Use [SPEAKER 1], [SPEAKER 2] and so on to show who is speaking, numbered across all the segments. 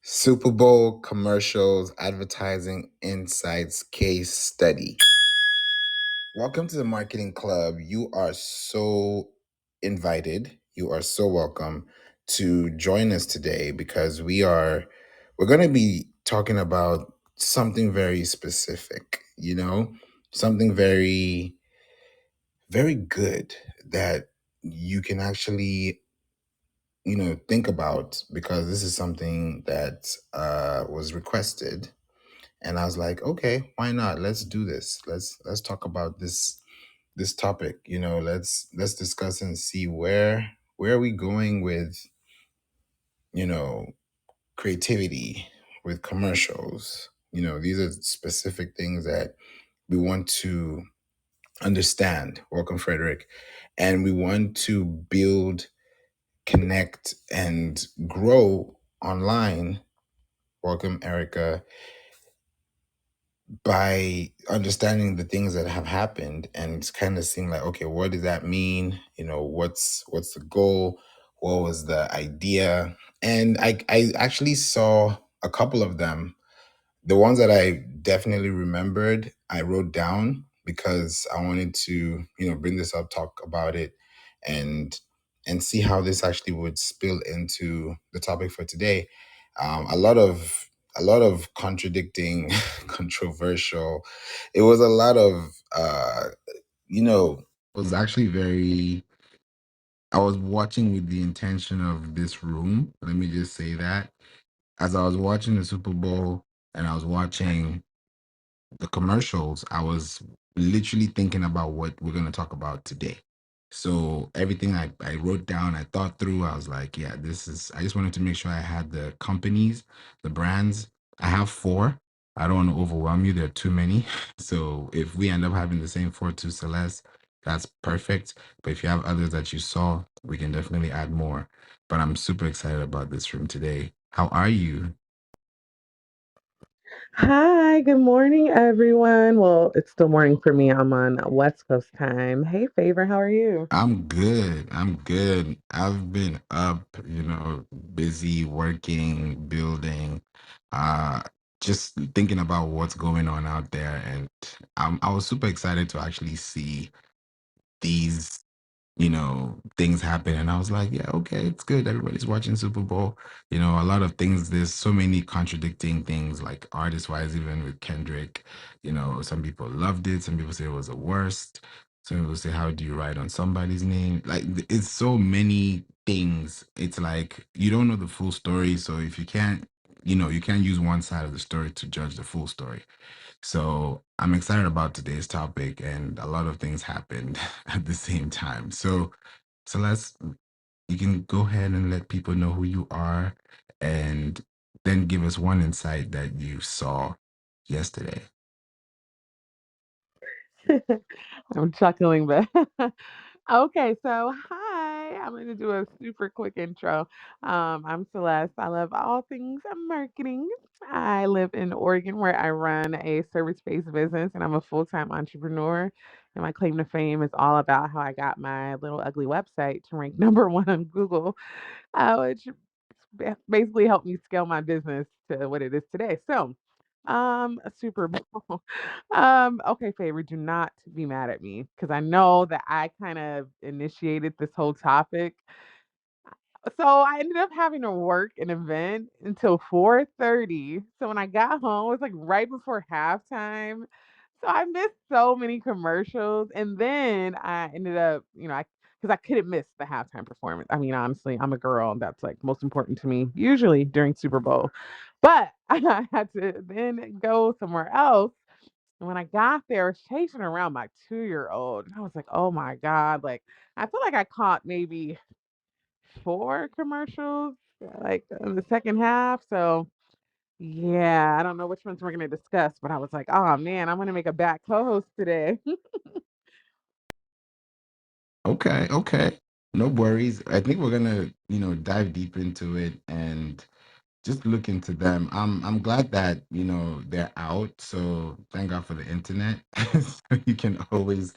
[SPEAKER 1] Super Bowl commercials, advertising insights case study. Welcome to the Marketing Club. You are so invited. You are so welcome to join us today because we're going to be talking about something very specific, something very good that you can actually think about because this is something that was requested, and I was like, okay, why not? Let's do this. Let's talk about this topic. Let's discuss and see where are we going with you know creativity, with commercials. These are specific things that we want to understand. Welcome, Frederick. And we want to build, connect, and grow online. Welcome, Erica. By understanding the things that have happened and kind of seeing like, okay, what does that mean? What's the goal? What was the idea? And I actually saw a couple of them. The ones that I definitely remembered, I wrote down because I wanted to, bring this up, talk about it, and see how this actually would spill into the topic for today. A lot of contradicting, controversial. It was a lot of, it was actually very. I was watching with the intention of this room. Let me just say that as I was watching the Super Bowl and I was watching the commercials, I was literally thinking about what we're going to talk about today. So everything I wrote down, I thought through, I was like, yeah, I just wanted to make sure I had the companies, the brands. I have four. I don't want to overwhelm you. There are too many. So if we end up having the same four to Celeste, that's perfect. But if you have others that you saw, we can definitely add more. But I'm super excited about this room today. How are you?
[SPEAKER 2] Hi, good morning, everyone. Well, it's still morning for me. I'm on West Coast time. Hey, Favor, how are you?
[SPEAKER 1] I'm good. I'm good. I've been up, busy working, building, uh, just thinking about what's going on out there. And I was super excited to actually see these things happen. And I was like, yeah, okay, it's good. Everybody's watching Super Bowl. A lot of things, there's so many contradicting things, like artist wise, even with Kendrick. Some people loved it, some people say it was the worst. Some people say, how do you write on somebody's name? Like, it's so many things. It's like you don't know the full story. So if you can't, you can't use one side of the story to judge the full story. So I'm excited about today's topic, and a lot of things happened at the same time. So you can go ahead and let people know who you are, and then give us one insight that you saw yesterday.
[SPEAKER 2] I'm chuckling, but okay. So, hi, I'm going to do a super quick intro. I'm Celeste. I love all things marketing. I live in Oregon where I run a service based business and I'm a full time entrepreneur. And my claim to fame is all about how I got my little ugly website to rank number one on Google, which basically helped me scale my business to what it is today. So, a Super Bowl. Okay, favor, do not be mad at me because I know that I kind of initiated this whole topic. So I ended up having to work an event until 4:30. So when I got home, it was like right before halftime. So I missed so many commercials, and then I ended up, because I couldn't miss the halftime performance. I mean, honestly, I'm a girl, and that's like most important to me, usually during Super Bowl. But I had to then go somewhere else. And when I got there, I was chasing around my 2-year-old. And I was like, oh my God. Like, I feel like I caught maybe four commercials, like in the second half. So, yeah, I don't know which ones we're going to discuss, but I was like, oh man, I'm going to make a bad co host today.
[SPEAKER 1] Okay, okay. No worries. I think we're gonna, dive deep into it and just look into them. I'm glad that, they're out. So thank God for the internet. So you can always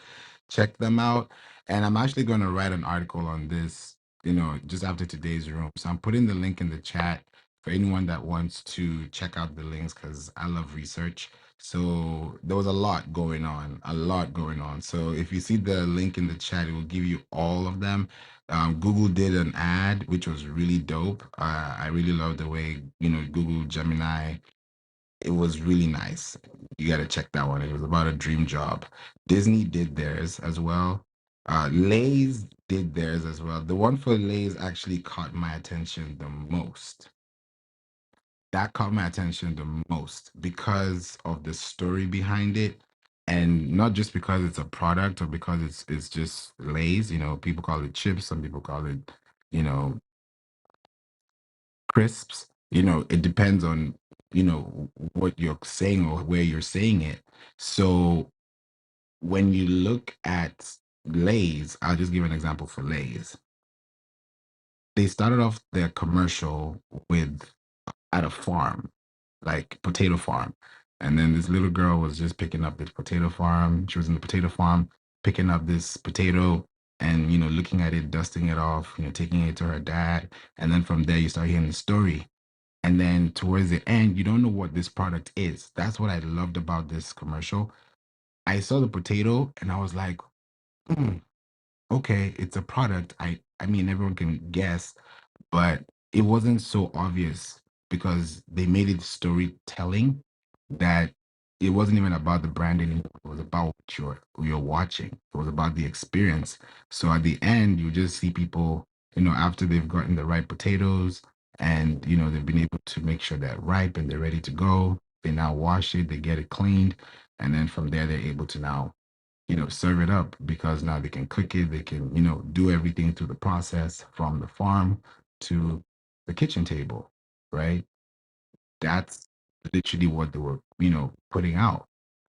[SPEAKER 1] check them out. And I'm actually gonna write an article on this, just after today's room. So I'm putting the link in the chat. for anyone that wants to check out the links, because I love research. So there was a lot going on, a lot going on. So if you see the link in the chat, it will give you all of them. Google did an ad, which was really dope. I really love the way, Google Gemini, it was really nice. You got to check that one. It was about a dream job. Disney did theirs as well. Lay's did theirs as well. The one for Lay's actually caught my attention the most. That caught my attention the most because of the story behind it, and not just because it's a product or because it's just Lay's. People call it chips, some people call it, you know, crisps. It depends on what you're saying or where you're saying it. So when you look at Lay's, I'll just give an example for Lay's. They started off their commercial with at a farm, like potato farm. And then this little girl was just picking up this potato farm. She was in the potato farm, picking up this potato and, looking at it, dusting it off, taking it to her dad. And then from there, you start hearing the story. And then towards the end, you don't know what this product is. That's what I loved about this commercial. I saw the potato and I was like, "Hmm, okay, it's a product. I mean, everyone can guess, but it wasn't so obvious because they made it storytelling that it wasn't even about the brand anymore. It was about what you're watching. It was about the experience. So at the end, you just see people, after they've gotten the right potatoes and they've been able to make sure they're ripe and they're ready to go. They now wash it, they get it cleaned, and then from there they're able to now serve it up because now they can cook it, they can, do everything through the process from the farm to the kitchen table, right? That's literally what they were, putting out.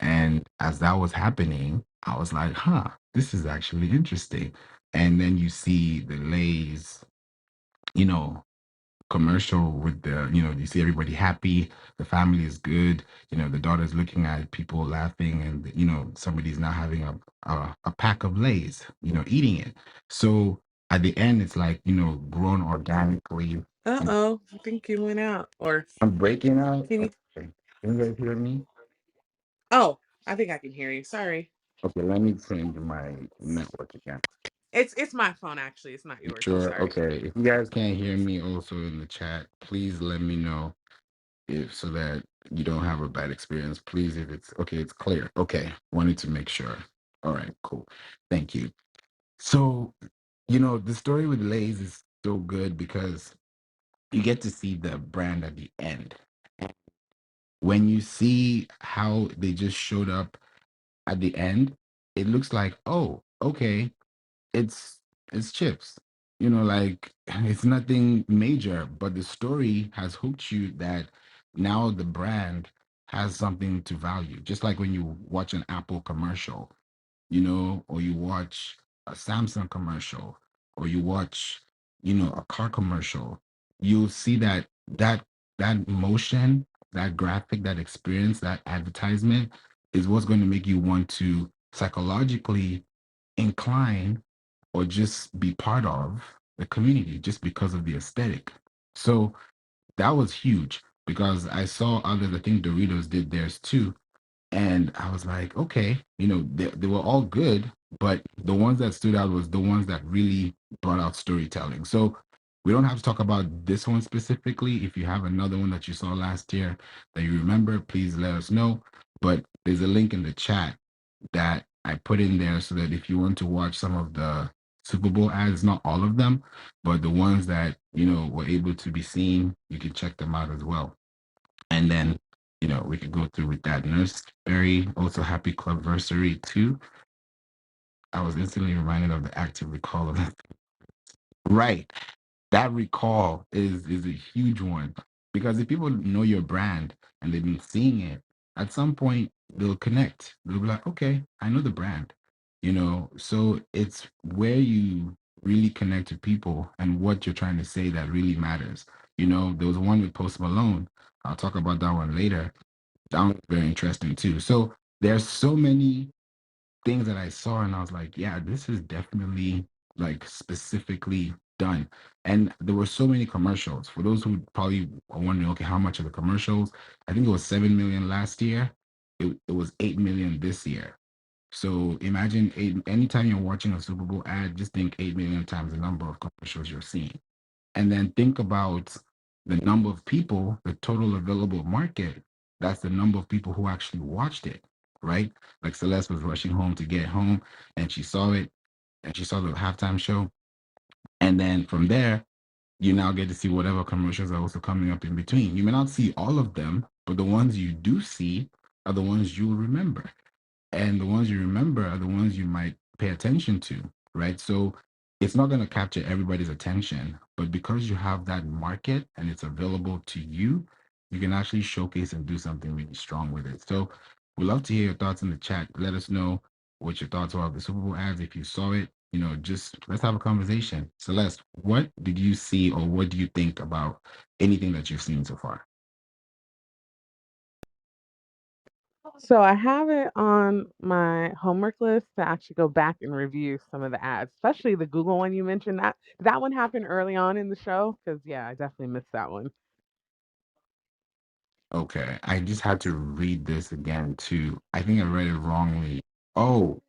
[SPEAKER 1] And as that was happening, I was like, huh, this is actually interesting. And then you see the Lay's, you know, commercial with you see everybody happy, the family is good, the daughter's looking at people laughing, and somebody's now having a pack of Lays, eating it. So at the end, it's like, grown organically. And
[SPEAKER 2] Uh-oh, I think you went out. Or
[SPEAKER 1] I'm breaking out.
[SPEAKER 2] can you?
[SPEAKER 1] Okay. Can you guys hear me?
[SPEAKER 2] Oh, I think I can hear you. Sorry.
[SPEAKER 1] Okay, let me change my network again.
[SPEAKER 2] It's my phone actually. It's not yours. I'm
[SPEAKER 1] Sure.
[SPEAKER 2] sorry.
[SPEAKER 1] Okay, if you guys can't hear me also in the chat, please let me know, if so that you don't have a bad experience. Please, if it's okay, it's clear. Okay, wanted to make sure. All right, cool. Thank you. So, the story with Lay's is so good because you get to see the brand at the end. When you see how they just showed up at the end, it looks like, oh, okay, it's it's chips. Like it's nothing major, but the story has hooked you that now the brand has something to value. Just like when you watch an Apple commercial, or you watch a Samsung commercial, or you watch, a car commercial, you'll see that motion, that graphic, that experience, that advertisement is what's going to make you want to psychologically incline or just be part of the community just because of the aesthetic. So that was huge because I saw others, I think Doritos did theirs too. And I was like, okay, they were all good, but the ones that stood out was the ones that really brought out storytelling. So we don't have to talk about this one specifically. If you have another one that you saw last year that you remember, please let us know. But there's a link in the chat that I put in there so that if you want to watch some of the Super Bowl ads, not all of them, but the ones that, were able to be seen, you can check them out as well. And then, we could go through with that. Nurseberry, also happy clubversary too. I was instantly reminded of the active recall of that. Right. That recall is a huge one because if people know your brand and they've been seeing it, at some point they'll connect. They'll be like, okay, I know the brand, So it's where you really connect to people and what you're trying to say that really matters. There was one with Post Malone. I'll talk about that one later. That one's very interesting too. So there's so many things that I saw and I was like, yeah, this is definitely like specifically done. And there were so many commercials. For those who probably are wondering, okay, how much are the commercials? I think it was 7 million last year. It was 8 million this year. So imagine anytime you're watching a Super Bowl ad, just think 8 million times the number of commercials you're seeing. And then think about the number of people, the total available market. That's the number of people who actually watched it, right? Like Celeste was rushing home to get home and she saw it and she saw the halftime show. And then from there, you now get to see whatever commercials are also coming up in between. You may not see all of them, but the ones you do see are the ones you'll remember. And the ones you remember are the ones you might pay attention to, right? So it's not going to capture everybody's attention, but because you have that market and it's available to you, you can actually showcase and do something really strong with it. So we'd love to hear your thoughts in the chat. Let us know what your thoughts are of the Super Bowl ads. If you saw it, just let's have a conversation. Celeste, what did you see or what do you think about anything that you've seen so far?
[SPEAKER 2] So I have it on my homework list to actually go back and review some of the ads, especially the Google one you mentioned. That one happened early on in the show? Because yeah, I definitely missed that one.
[SPEAKER 1] Okay, I just had to read this again too. I think I read it wrongly. Oh,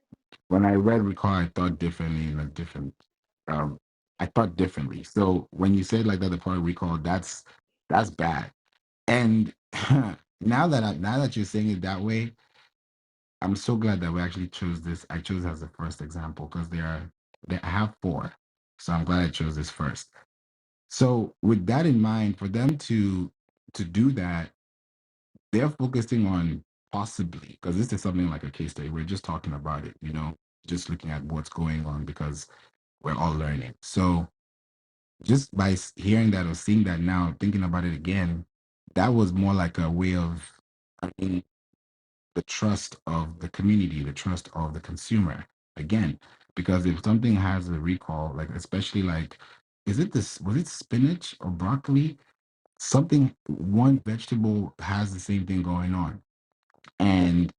[SPEAKER 1] when I read recall, I thought differently in a different. Um, I thought differently. So when you said like that, the part of recall, that's bad. And now that you're saying it that way, I'm so glad that we actually chose this. I chose as the first example because I have four, so I'm glad I chose this first. So with that in mind, for them to do that, they're focusing on possibly because this is something like a case study. We're just talking about it, just looking at what's going on because we're all learning. So just by hearing that or seeing that now, thinking about it again, that was more like a way of earning the trust of the community, the trust of the consumer again. Because if something has a recall, like especially like, was it spinach or broccoli? Something, one vegetable has the same thing going on. And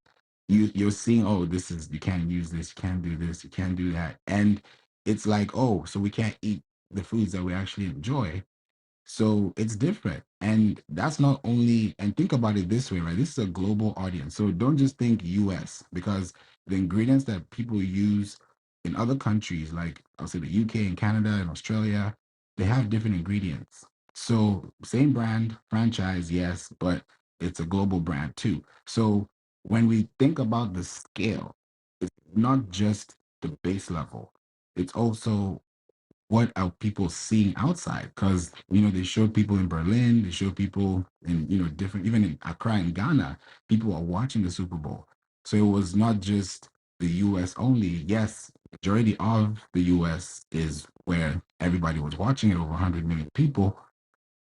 [SPEAKER 1] you're seeing, oh, this is, you can't use this, you can't do this, you can't do that, and it's like, oh, so we can't eat the foods that we actually enjoy. So it's different. And that's not only, and think about it this way, right? This is a global audience. So don't just think US, because the ingredients that people use in other countries, like I'll say the UK and Canada and Australia, they have different ingredients. So same brand, franchise, yes, but it's a global brand too. So when we think about the scale, it's not just the base level, it's also what are people seeing outside? Because they showed people in Berlin, they showed people in different, even in Accra in Ghana, people are watching the Super Bowl. So it was not just the US only. Yes, majority of the US is where everybody was watching it, over 100 million people.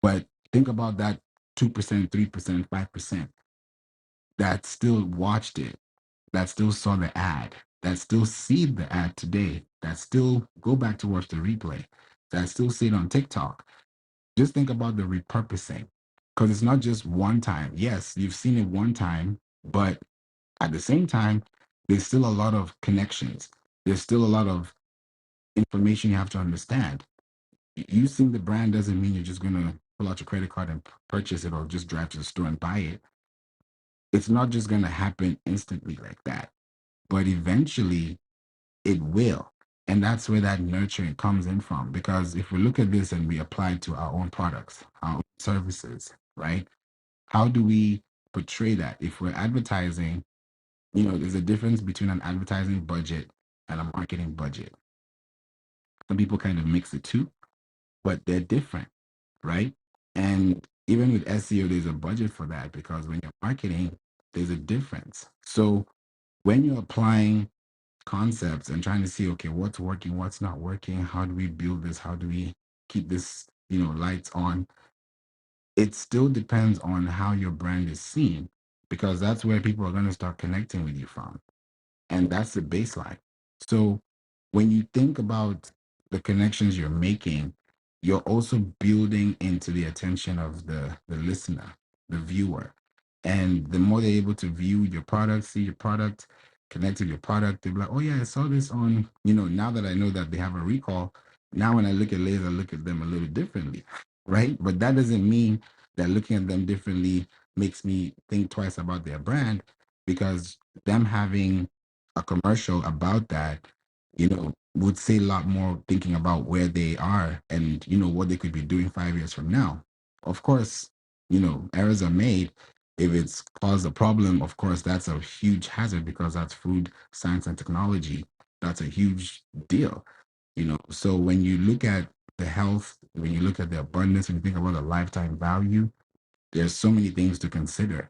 [SPEAKER 1] But think about that 2%, 3%, 5% that still watched it, that still saw the ad, that still see the ad today, that still go back to watch the replay, that still see it on TikTok. Just think about the repurposing, because it's not just one time. Yes, you've seen it one time, but at the same time, there's still a lot of connections. There's still a lot of information you have to understand. You seeing the brand doesn't mean you're just going to pull out your credit card and purchase it or just drive to the store and buy it. It's not just going to happen instantly like that, but eventually it will. And that's where that nurturing comes in from. Because if we look at this and we apply it to our own products, our own services, right? How do we portray that? If we're advertising, there's a difference between an advertising budget and a marketing budget. Some people kind of mix the two, but they're different, right? And even with SEO, there's a budget for that because when you're marketing, there's a difference. So when you're applying concepts and trying to see, okay, what's working, what's not working, how do we build this, how do we keep this, lights on, it still depends on how your brand is seen, because that's where people are going to start connecting with you from, and that's the baseline. So when you think about the connections you're making, you're also building into the attention of the listener, the viewer. And the more they're able to view your product, see your product, connect with your product, they'll be like, oh yeah, I saw this on, now that I know that they have a recall, Now, when I look at Lay's, I look at them a little differently, right? But that doesn't mean that looking at them differently makes me think twice about their brand, because them having a commercial about that, would say a lot more thinking about where they are and, what they could be doing 5 years from now. Of course, errors are made. If it's caused a problem, of course, that's a huge hazard because that's food, science, and technology. That's a huge deal. So when you look at the health, when you look at the abundance, when you think about the lifetime value, there's so many things to consider.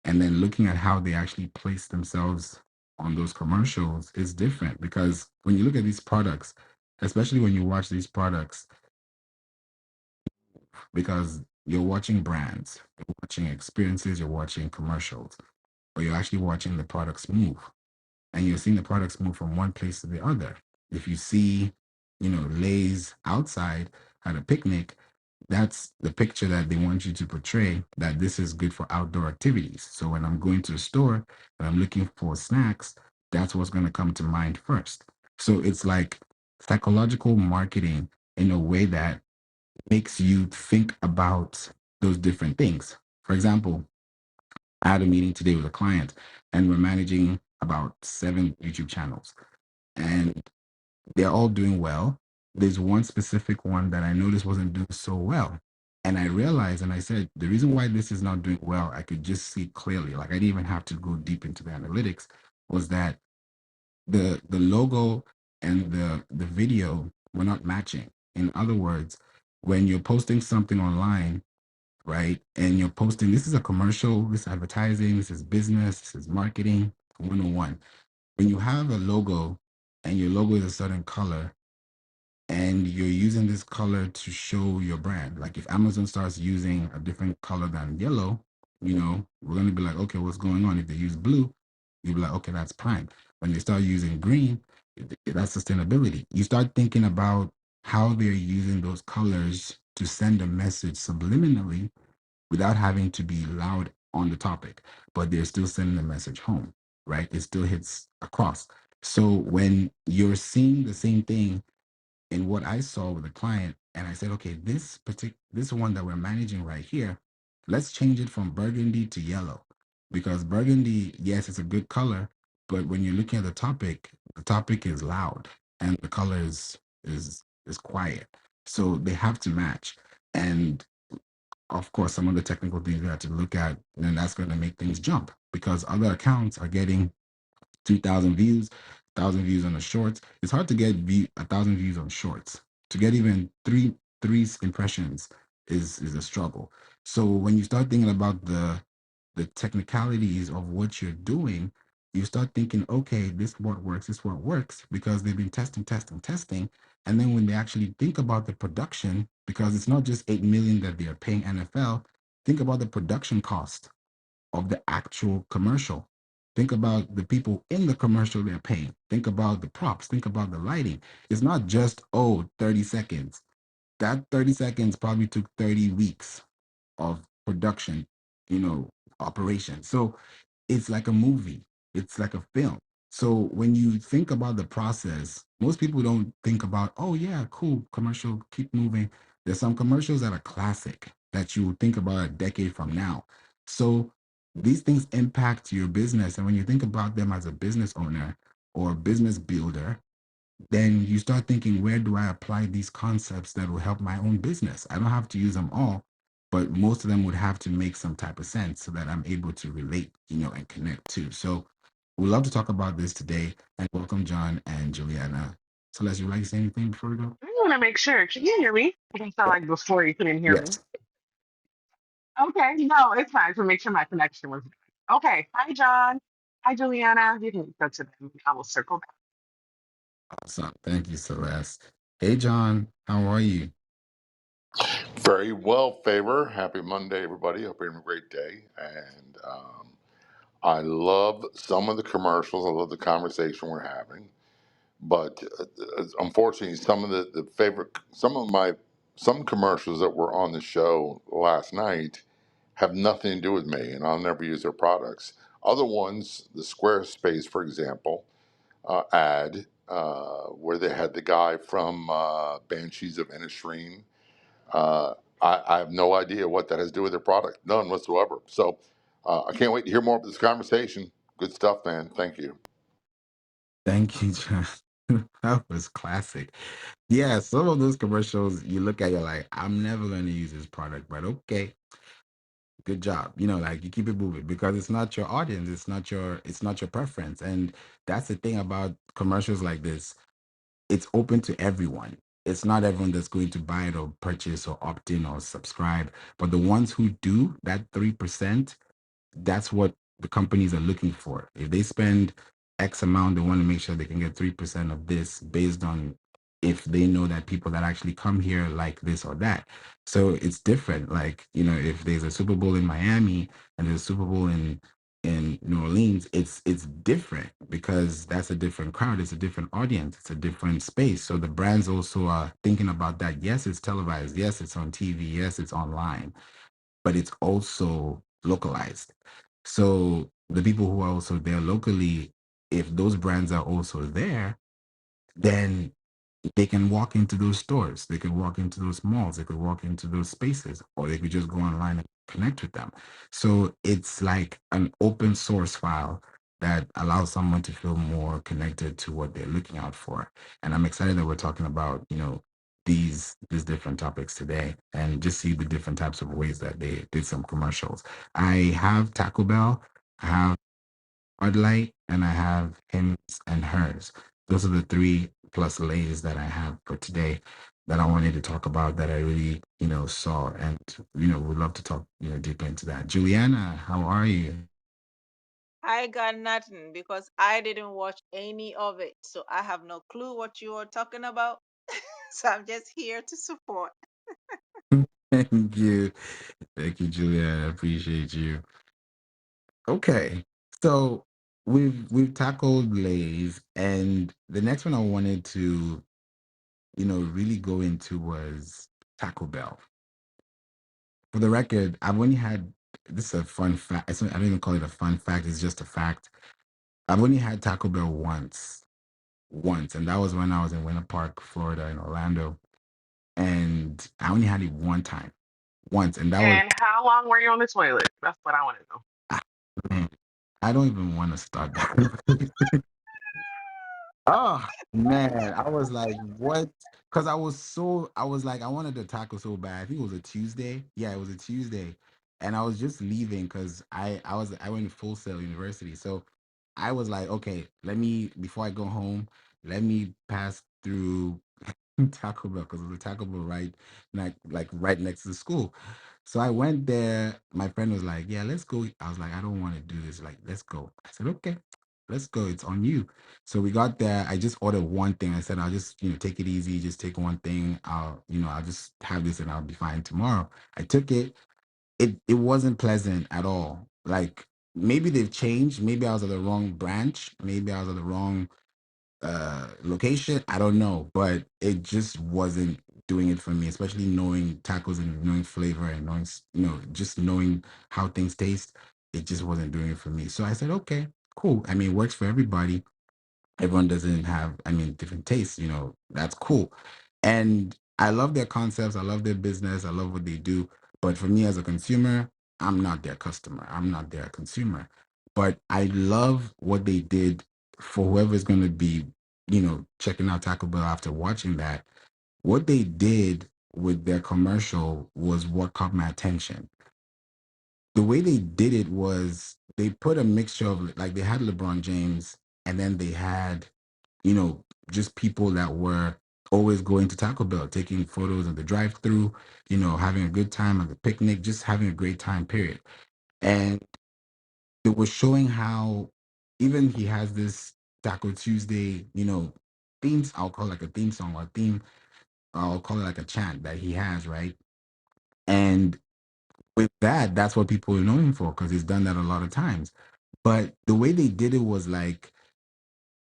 [SPEAKER 1] And then looking at how they actually place themselves on those commercials is different, because when you look at these products, especially when you watch these products, because you're watching brands, you're watching experiences, you're watching commercials, but you're actually watching the products move, and you're seeing the products move from one place to the other. If you see, Lay's outside at a picnic, that's the picture that they want you to portray, that this is good for outdoor activities. So when I'm going to a store and I'm looking for snacks, that's what's going to come to mind first. So it's like psychological marketing in a way that makes you think about those different things. For example, I had a meeting today with a client, and we're managing about 7 YouTube channels, and they're all doing well. There's one specific one that I noticed wasn't doing so well. And I realized, and I said, the reason why this is not doing well, I could just see clearly. Like, I didn't even have to go deep into the analytics, was that the logo and the video were not matching. In other words, when you're posting something online, right? And you're posting, this is a commercial, this is advertising, this is business, this is marketing 101. When you have a logo and your logo is a certain color and you're using this color to show your brand, like if Amazon starts using a different color than yellow, we're going to be like, okay, what's going on? If they use blue, you'll be like, okay, that's Prime. When they start using green, that's sustainability. You start thinking about how they're using those colors to send a message subliminally without having to be loud on the topic, but they're still sending the message home, right? It still hits across. So when you're seeing the same thing in what I saw with the client, and I said, okay, this one that we're managing right here, let's change it from burgundy to yellow, because burgundy, yes, it's a good color, but when you're looking at the topic is loud, and the color is quiet. So they have to match. And of course, some of the technical things we have to look at, and that's going to make things jump, because other accounts are getting 2,000 views, 1,000 views on the shorts. It's hard to get 1,000 views on shorts. To get even three impressions is a struggle. So when you start thinking about the technicalities of what you're doing, you start thinking, okay, this what works, because they've been testing. And then when they actually think about the production, because it's not just 8 million that they are paying NFL, think about the production cost of the actual commercial. Think about the people in the commercial they're paying. Think about the props. Think about the lighting. It's not just, oh, 30 seconds. That 30 seconds probably took 30 weeks of production, operation. So it's like a movie, it's like a film. So when you think about the process, most people don't think about, oh yeah, cool, commercial, keep moving. There's some commercials that are classic that you will think about a decade from now. So these things impact your business. And when you think about them as a business owner or business builder, then you start thinking, where do I apply these concepts that will help my own business? I don't have to use them all, but most of them would have to make some type of sense so that I'm able to relate, and connect too. So we'd love to talk about this today, and welcome John and Juliana. Celeste, you would like to say anything before we go?
[SPEAKER 2] I want to make sure. Can you hear me? I think so like before you couldn't hear me.
[SPEAKER 1] Yes.
[SPEAKER 2] Okay, no, it's fine to make sure my connection was good. Okay, hi John. Hi Juliana. You can go to them. I will circle back.
[SPEAKER 1] Awesome. Thank you, Celeste. Hey, John, how are you?
[SPEAKER 3] Very well, Favor. Happy Monday, everybody. Hope you're having a great day. And I love some of the commercials. I love the conversation we're having. But unfortunately, some commercials that were on the show last night have nothing to do with me, and I'll never use their products. Other ones, the Squarespace, for example, ad. where they had the guy from Banshees of Inisherin. Uh, I have no idea what that has to do with their product, none whatsoever. So I can't wait to hear more of this conversation. Good stuff, man. Thank you.
[SPEAKER 1] Thank you, John. That was classic. Yeah, some of those commercials you look at, you're like, I'm never going to use this product, but okay, good job. Like you keep it moving because it's not your audience, it's not your preference, and that's the thing about commercials like this. It's open to everyone. It's not everyone that's going to buy it or purchase or opt in or subscribe, but the ones who do, that 3%, that's what the companies are looking for. If they spend X amount, they want to make sure they can get 3% of this based on if they know that people that actually come here like this or that. So it's different. Like, if there's a Super Bowl in Miami and there's a Super Bowl in New Orleans, it's different because that's a different crowd, it's a different audience, it's a different space. So the brands also are thinking about that. Yes, it's televised, yes, it's on TV, yes, it's online, but it's also localized. So the people who are also there locally, if those brands are also there, then they can walk into those stores, they can walk into those malls, they could walk into those spaces, or they could just go online and connect with them. So it's like an open source file that allows someone to feel more connected to what they're looking out for. And I'm excited that we're talking about, these different topics today and just see the different types of ways that they did some commercials. I have Taco Bell, I have Bud Light, and I have Hims and Hers. Those are the three plus lays that I have for today that I wanted to talk about that I really, saw. And, would love to talk, deeper into that. Juliana, how are you?
[SPEAKER 4] I got nothing because I didn't watch any of it. So I have no clue what you are talking about. So I'm just here to support.
[SPEAKER 1] Thank you. Thank you, Juliana. I appreciate you. Okay. So we've tackled lays, and the next one I wanted to, really go into was Taco Bell. For the record, I've only had, this is a fun fact. I don't even call it a fun fact. It's just a fact. I've only had Taco Bell once, and that was when I was in Winter Park, Florida, in Orlando, and I only had it one time, once, and that was,
[SPEAKER 2] And how long were you on the toilet? That's what I want to know.
[SPEAKER 1] ah, man, I don't even want to start that. Oh man, I was like, what? Because I was like, I wanted the taco so bad. I think it was a Tuesday. Yeah, it was a Tuesday, and I was just leaving because I went to Full Sail University, so I was like, okay, let me before I go home, let me pass through Taco Bell because it was a Taco Bell like right next to the school. So I went there. My friend was like, "Yeah, let's go." I was like, "I don't want to do this. Like, let's go." I said, "Okay, let's go. It's on you." So we got there. I just ordered one thing. I said, "I'll just take it easy. Just take one thing. I'll just have this and I'll be fine tomorrow." I took it. It wasn't pleasant at all. Like maybe they've changed. Maybe I was at the wrong branch. Maybe I was at the wrong location. I don't know, but it just wasn't doing it for me, especially knowing tacos and knowing flavor and knowing just knowing how things taste. It just wasn't doing it for me. So I said, okay, cool. I mean, it works for everybody. Everyone doesn't have, I mean, different tastes, that's cool. And I love their concepts, I love their business, I love what they do. But for me as a consumer, I'm not their customer, I'm not their consumer. But I love what they did for whoever's going to be, checking out Taco Bell after watching that. What they did with their commercial was what caught my attention. The way they did it was they put a mixture of, like, they had LeBron James, and then they had, you know, just people that were always going to Taco Bell, taking photos of the drive through, having a good time at the picnic, just having a great time, period. And it was showing how even he has this Taco Tuesday, themes, I'll call it like a theme song or a theme, I'll call it like a chant that he has, right? And with that, that's what people know him for because he's done that a lot of times. But the way they did it was like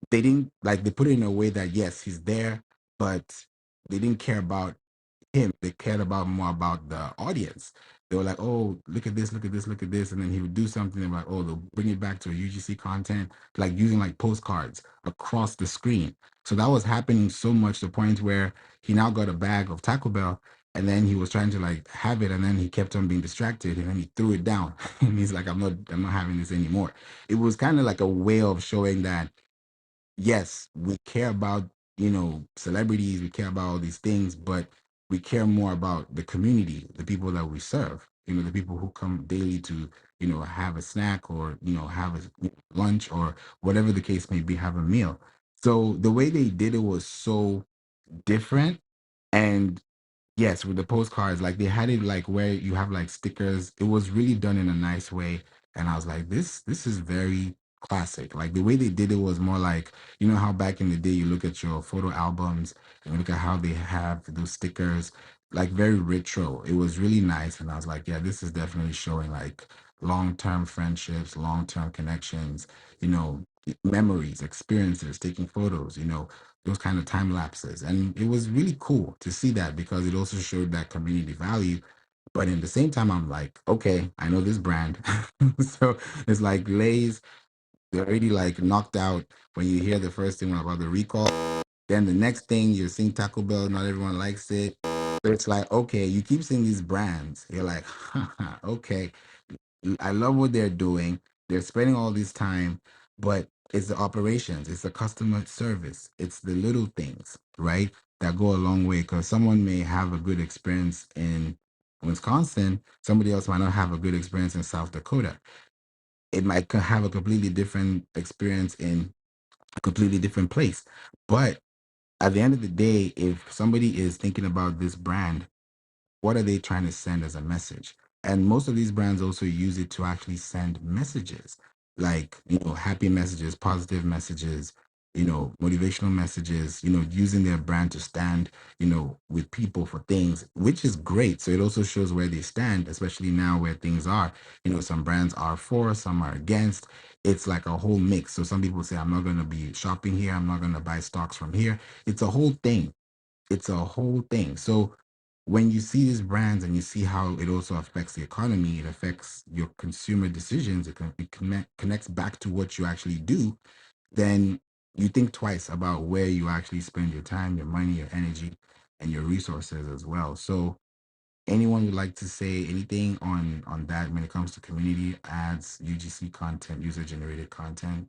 [SPEAKER 1] they didn't like they put it in a way that yes, he's there, but they didn't care about him. They cared about more about the audience. they were like, "Oh, look at this, look at this, look at this," and then he would do something. And like, "Oh, they'll bring it back to a UGC content, like using like postcards across the screen." So that was happening so much to the point where he now got a bag of Taco Bell, and then he was trying to like have it, and then he kept on being distracted, and then he threw it down, and he's like, I'm not having this anymore." It was kind of like a way of showing that yes, we care about, celebrities, we care about all these things, but we care more about the community, the people that we serve, the people who come daily to, have a snack or, have a lunch or whatever the case may be, have a meal. So the way they did it was so different. And yes, with the postcards, like they had it like where you have like stickers. It was really done in a nice way. And I was like, this is very classic. Like the way they did it was more like, how back in the day you look at your photo albums and you look at how they have those stickers, like very retro. It was really nice. And I was like, yeah, this is definitely showing like long-term friendships, long-term connections, memories, experiences, taking photos, those kind of time lapses. And it was really cool to see that because it also showed that community value. But in the same time, I'm like, okay, I know this brand. So it's like Lay's, they're already like knocked out when you hear the first thing about the recall. Then the next thing you're seeing Taco Bell, not everyone likes it. So it's like, okay, you keep seeing these brands. You're like, okay, I love what they're doing. They're spending all this time, but it's the operations, it's the customer service, it's the little things, right? That go a long way. Because someone may have a good experience in Wisconsin, somebody else might not have a good experience in South Dakota. It might have a completely different experience in a completely different place. But at the end of the day, if somebody is thinking about this brand, what are they trying to send as a message? And most of these brands also use it to actually send messages, like, happy messages, positive messages, motivational messages, using their brand to stand, with people for things, which is great. So it also shows where they stand, especially now where things are. Some brands are for, some are against. It's like a whole mix. So some people say, I'm not going to be shopping here. I'm not going to buy stocks from here. It's a whole thing. It's a whole thing. So when you see these brands and you see how it also affects the economy, it affects your consumer decisions, connects back to what you actually do, then you think twice about where you actually spend your time, your money, your energy, and your resources as well. So anyone would like to say anything on that when it comes to community ads, UGC content, user generated content?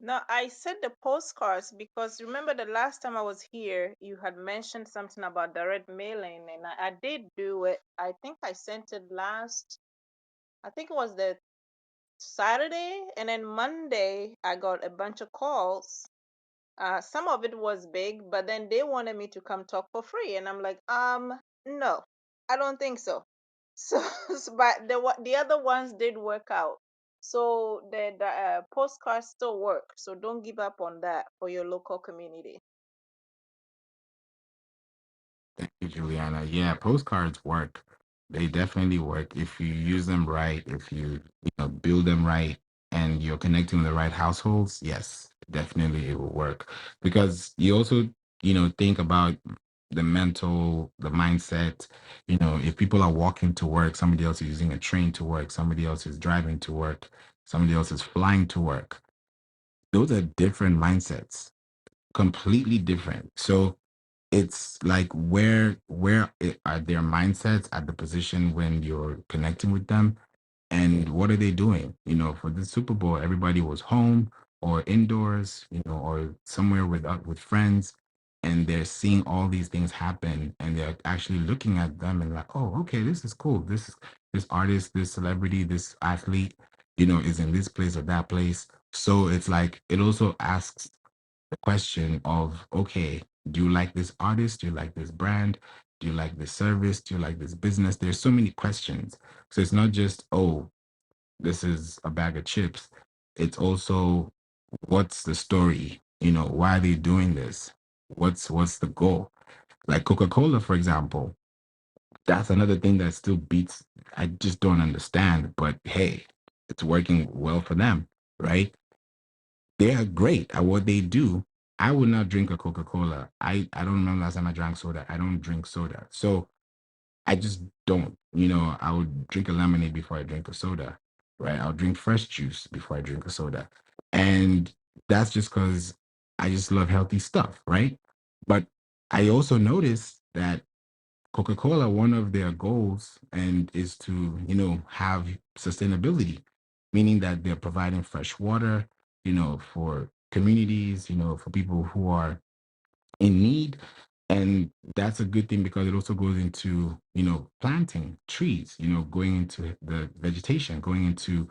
[SPEAKER 4] No, I said the postcards because remember the last time I was here, you had mentioned something about direct mailing, and I did do it. I think I sent it last, I think it was the Saturday, and then Monday I got a bunch of calls. Some of it was big, but then they wanted me to come talk for free, and I'm like, no, I don't think so. So, but the other ones did work out. So the postcards still work. So don't give up on that for your local community.
[SPEAKER 1] Thank you, Juliana. Yeah, postcards work. They definitely work if you use them right, if you build them right, and you're connecting with the right households. Yes, definitely it will work because you also think about the mindset. If people are walking to work, somebody else is using a train to work, somebody else is driving to work, somebody else is flying to work. Those are different mindsets, completely different. So it's like are their mindsets at the position when you're connecting with them, and what are they doing? For the Super Bowl, everybody was home or indoors, or somewhere with friends, and they're seeing all these things happen, and they're actually looking at them and like, oh, okay, this is cool. This artist, this celebrity, this athlete, is in this place or that place. So it's like it also asks the question of, okay, do you like this artist? Do you like this brand? Do you like this service? Do you like this business? There's so many questions. So it's not just, oh, this is a bag of chips. It's also, what's the story? Why are they doing this? What's the goal? Like Coca-Cola, for example, that's another thing that still beats. I just don't understand. But hey, it's working well for them, right? They are great at what they do. I would not drink a Coca Cola. I don't remember last time I drank soda. I don't drink soda. So I just don't. I would drink a lemonade before I drink a soda, right? I'll drink fresh juice before I drink a soda. And that's just because I just love healthy stuff, right? But I also noticed that Coca-Cola, one of their goals and is to, have sustainability, meaning that they're providing fresh water, for communities, for people who are in need. And that's a good thing because it also goes into planting trees, going into the vegetation, going into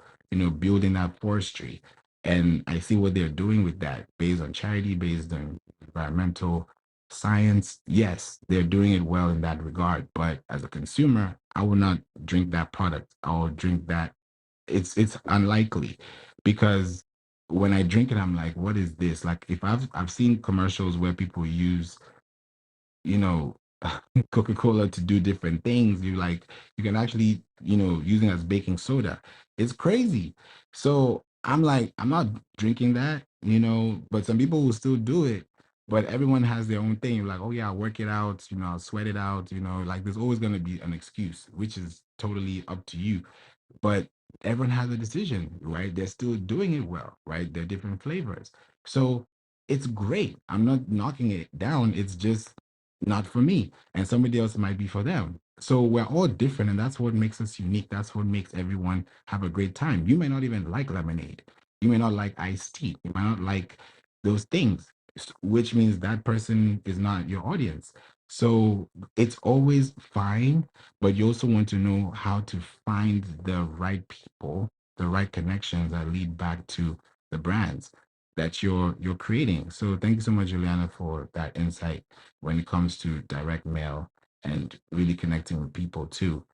[SPEAKER 1] building that forestry. And I see what they're doing with that, based on charity, based on environmental science. Yes, they're doing it well in that regard, but as a consumer, I will not drink that product. I will drink that. It's unlikely, because when I drink it, I'm like, what is this? Like, if I've seen commercials where people use, you know, Coca-Cola to do different things. You can actually, using it as baking soda. It's crazy. So I'm like, I'm not drinking that, but some people will still do it. But everyone has their own thing. Like, oh yeah, I'll work it out, I'll sweat it out, like there's always gonna be an excuse, which is totally up to you. But everyone has a decision, right? They're still doing it well, right? They're different flavors. So it's great. I'm not knocking it down. It's just not for me. And somebody else might be for them. So we're all different, and that's what makes us unique. That's what makes everyone have a great time. You may not even like lemonade. You may not like iced tea. You might not like those things, which means that person is not your audience. So it's always fine, but you also want to know how to find the right people, the right connections that lead back to the brands that you're creating. So thank you so much, Juliana, for that insight when it comes to direct mail and really connecting with people too.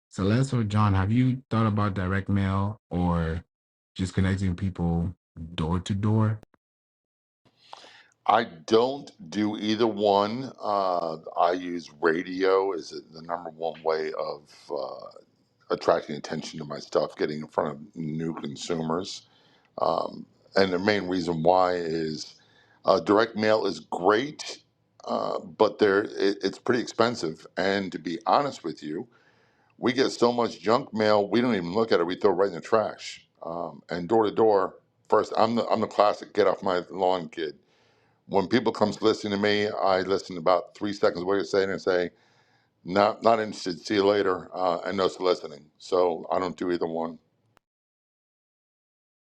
[SPEAKER 1] Celeste or John, have you thought about direct mail or just connecting people door to door?
[SPEAKER 3] I don't do either one. I use radio as the number one way of attracting attention to my stuff, getting in front of new consumers. Um, and the main reason why is direct mail is great, but it's pretty expensive. And to be honest with you, we get so much junk mail we don't even look at it. We throw it right in the trash. And door to door, first I'm the classic get off my lawn kid. When people comes to listen to me, I listen about 3 seconds of what you're saying and say, not interested. See you later, and no listening. So I don't do either one.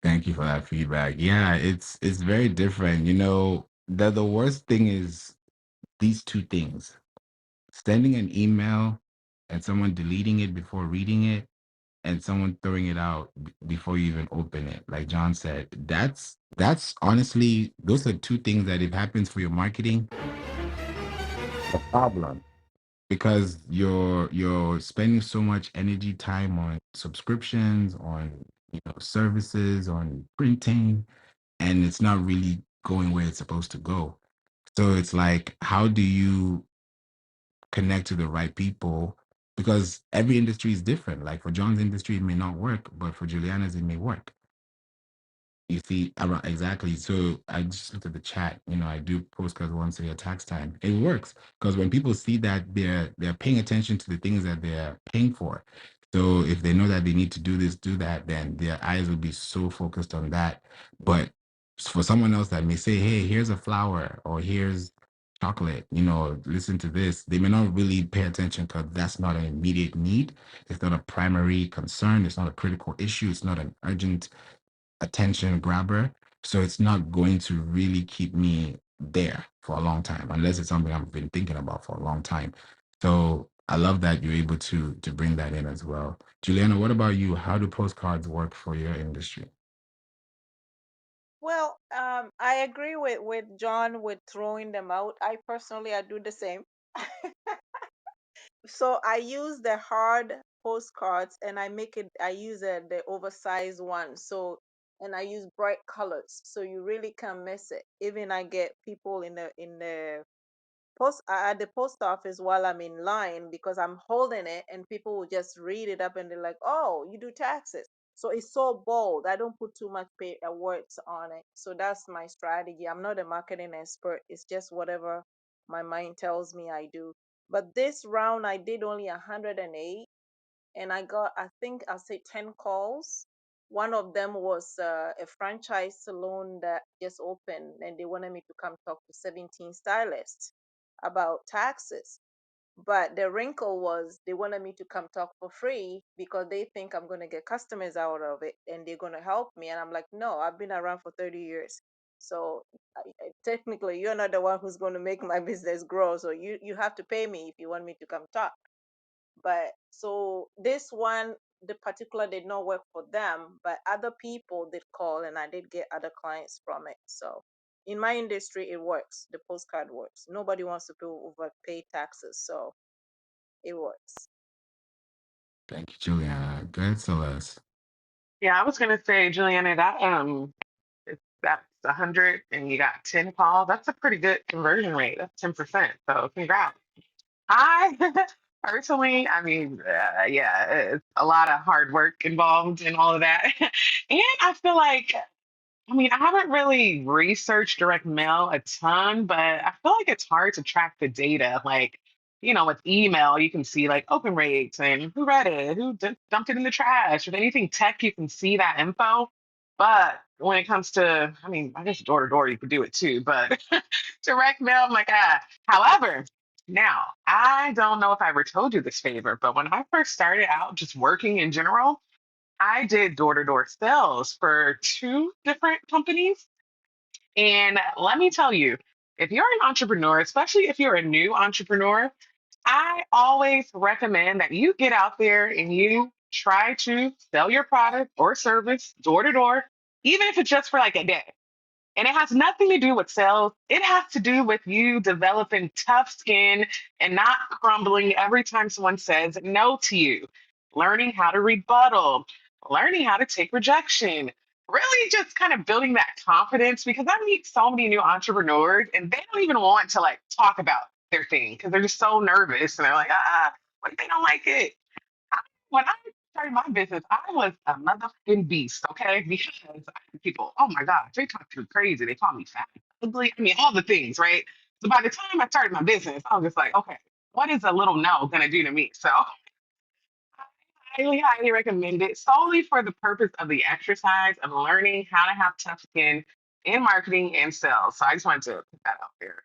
[SPEAKER 1] Thank you for that feedback. Yeah, it's very different. The worst thing is these two things: sending an email and someone deleting it before reading it, and someone throwing it out before you even open it. Like John said, that's honestly, those are two things that, if happens for your marketing, a problem, because you're spending so much energy, time on subscriptions, on services, on printing, and it's not really going where it's supposed to go. So it's like, how do you connect to the right people? Because every industry is different. Like for John's industry, it may not work, but for Juliana's, it may work. You see, exactly. So I just looked at the chat. I do postcards once a year, tax time. It works because when people see that they're paying attention to the things that they're paying for. So if they know that they need to do this, do that, then their eyes will be so focused on that. But for someone else that may say, "Hey, here's a flower," or "Here's chocolate," listen to this. They may not really pay attention because that's not an immediate need. It's not a primary concern. It's not a critical issue. It's not an urgent attention grabber. So it's not going to really keep me there for a long time, unless it's something I've been thinking about for a long time. So I love that you're able to bring that in as well. Juliana, what about you? How do postcards work for your industry?
[SPEAKER 4] Well, I agree with John with throwing them out. I personally, I do the same. So I use the hard postcards and I use the oversized one. So, and I use bright colors. So you really can't miss it. Even I get people in the at the post office while I'm in line because I'm holding it and people will just read it up and they're like, "Oh, you do taxes." So it's so bold. I don't put too much words on it. So that's my strategy. I'm not a marketing expert. It's just whatever my mind tells me I do. But this round I did only 108, and I got, I think I'll say 10 calls. One of them was a franchise salon that just opened, and they wanted me to come talk to 17 stylists about taxes. But the wrinkle was they wanted me to come talk for free because they think I'm going to get customers out of it and they're going to help me. And I'm like, no, I've been around for 30 years. So technically, you're not the one who's going to make my business grow. So you have to pay me if you want me to come talk. But so this one, the particular did not work for them, but other people did call and I did get other clients from it. So in my industry, it works. The postcard works. Nobody wants to pay overpay taxes. So it works.
[SPEAKER 1] Thank you, Juliana. Go ahead, Celeste.
[SPEAKER 2] Yeah, I was gonna say, Juliana, that if that's 100 and you got 10 calls, that's a pretty good conversion rate. That's 10%. So congrats. I personally, I mean, yeah, it's a lot of hard work involved in all of that. And I feel like, I mean, I haven't really researched direct mail a ton, but I feel like it's hard to track the data. Like, with email, you can see like open rates and who read it, who dumped it in the trash. With anything tech, you can see that info. But when it comes to, I mean, I guess door to door, you could do it too, but direct mail, I'm like, ah. However, now I don't know if I ever told you this favor, but when I first started out just working in general, I did door to door sales for two different companies. And let me tell you, if you're an entrepreneur, especially if you're a new entrepreneur, I always recommend that you get out there and you try to sell your product or service door to door, even if it's just for like a day. And it has nothing to do with sales. It has to do with you developing tough skin and not crumbling every time someone says no to you. Learning how to rebuttal, learning how to take rejection, really just kind of building that confidence because I meet so many new entrepreneurs and they don't even want to like talk about their thing because they're just so nervous and they're like, what if they don't like it? When I started my business, I was a motherfucking beast, okay? Because I had people, oh my gosh, they talk to me crazy. They call me fat, ugly. I mean, all the things, right? So by the time I started my business, I was just like, okay, what is a little no gonna do to me? So I highly, highly recommend it solely for the purpose of the exercise of learning how to have tough skin in marketing and sales. So I just wanted to put that out there.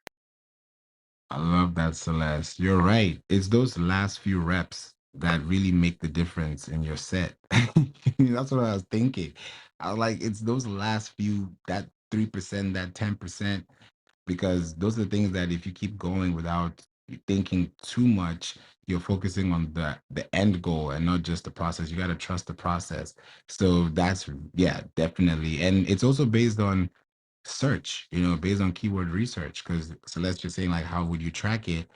[SPEAKER 1] I love that, Celeste. You're right. It's those last few reps that really make the difference in your set. That's what I was thinking. I was like, it's those last few, that 3%, that 10%, because those are the things that if you keep going without thinking too much, you're focusing on the end goal and not just the process. You got to trust the process. So that's, yeah, definitely. And it's also based on search, based on keyword research. Because Celeste, you're saying like, how would you track it?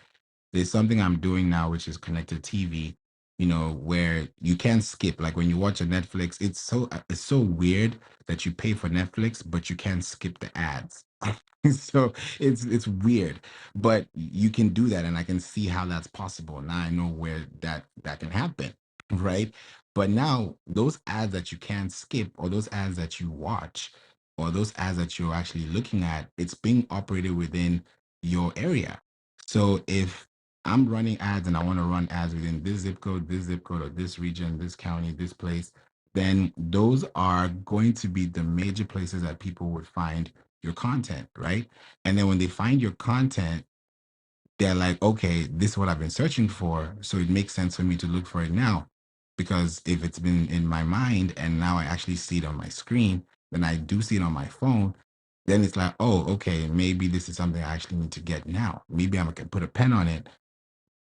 [SPEAKER 1] There's something I'm doing now, which is connected TV, where you can't skip. Like when you watch a Netflix, it's so weird that you pay for Netflix, but you can't skip the ads. So it's weird, but you can do that, and I can see how that's possible. Now I know where that can happen, right? But now those ads that you can't skip, or those ads that you watch, or those ads that you're actually looking at, it's being operated within your area. So if I'm running ads and I want to run ads within this zip code, or this region, this county, this place, then those are going to be the major places that people would find your content, right? And then when they find your content, they're like, okay, this is what I've been searching for. So it makes sense for me to look for it now. Because if it's been in my mind and now I actually see it on my screen, then I do see it on my phone, then it's like, oh, okay, maybe this is something I actually need to get now. Maybe I can put a pen on it,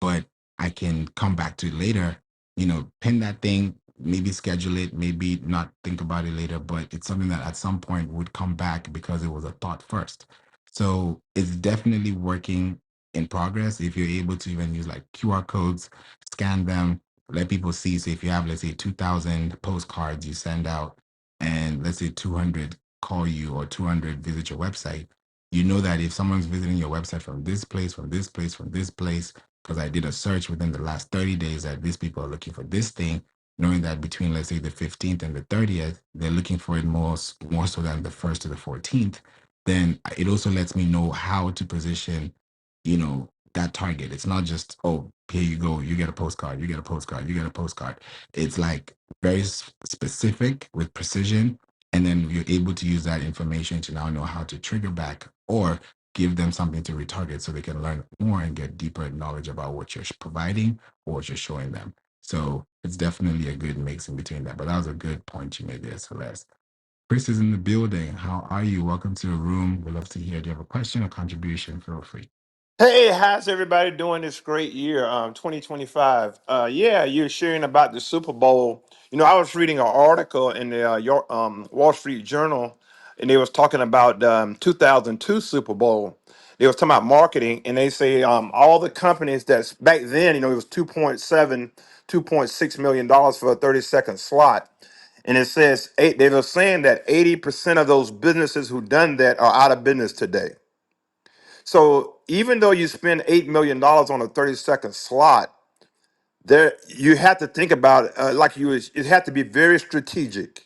[SPEAKER 1] but I can come back to it later, pin that thing, maybe schedule it, maybe not think about it later, but it's something that at some point would come back because it was a thought first. So it's definitely working in progress. If you're able to even use like QR codes, scan them, let people see. So if you have, let's say, 2,000 postcards you send out, and let's say 200 call you or 200 visit your website, you know that if someone's visiting your website from this place, from this place, from this place, because I did a search within the last 30 days that these people are looking for this thing, knowing that between, let's say, the 15th and the 30th, they're looking for it more so than the 1st to the 14th, then it also lets me know how to position, that target. It's not just, oh, here you go, you get a postcard, you get a postcard, you get a postcard. It's like very specific with precision. And then you're able to use that information to now know how to trigger back or give them something to retarget so they can learn more and get deeper knowledge about what you're providing or what you're showing them. So it's definitely a good mix in between that. But that was a good point you made there, Celeste. Chris is in the building. How are you? Welcome to the room. We'd love to hear. Do you have a question or contribution? Feel free.
[SPEAKER 5] Hey, how's everybody doing this great year, 2025? Yeah, you're sharing about the Super Bowl. You know, I was reading an article in the Wall Street Journal, and they was talking about 2002 Super Bowl. They was talking about marketing, and they say all the companies that's back then, you know, it was 2.7, $2.6 million for a 30-second slot. And it says they were saying that 80% of those businesses who done that are out of business today. So even though you spend $8 million on a 30-second slot, there you have to think about it had to be very strategic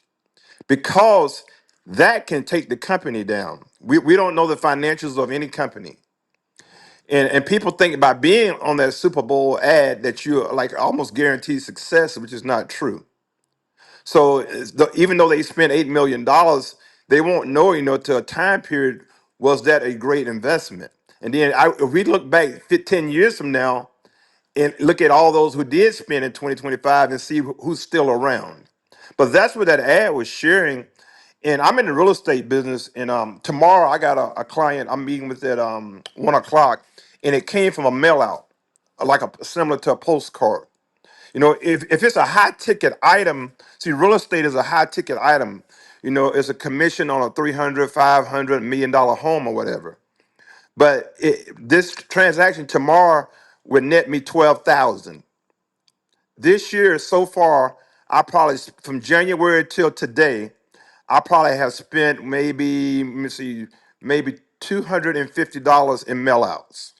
[SPEAKER 5] because that can take the company down. We don't know the financials of any company. And people think about being on that Super Bowl ad that you're like almost guaranteed success, which is not true. So even though they spent $8 million, they won't know, you know, to a time period, was that a great investment? And then if we look back 10 years from now and look at all those who did spend in 2025 and see who's still around. But that's what that ad was sharing. And I'm in the real estate business. And tomorrow I got a client I'm meeting with at 1 o'clock, and it came from a mail out, like a similar to a postcard. You know, if it's a high ticket item, see, real estate is a high ticket item. You know, it's a commission on a 300, 500 $1 million home or whatever. But this transaction tomorrow would net me 12,000. This year so far, I probably from January till today, I probably have spent maybe let me see, maybe $250 in mail outs.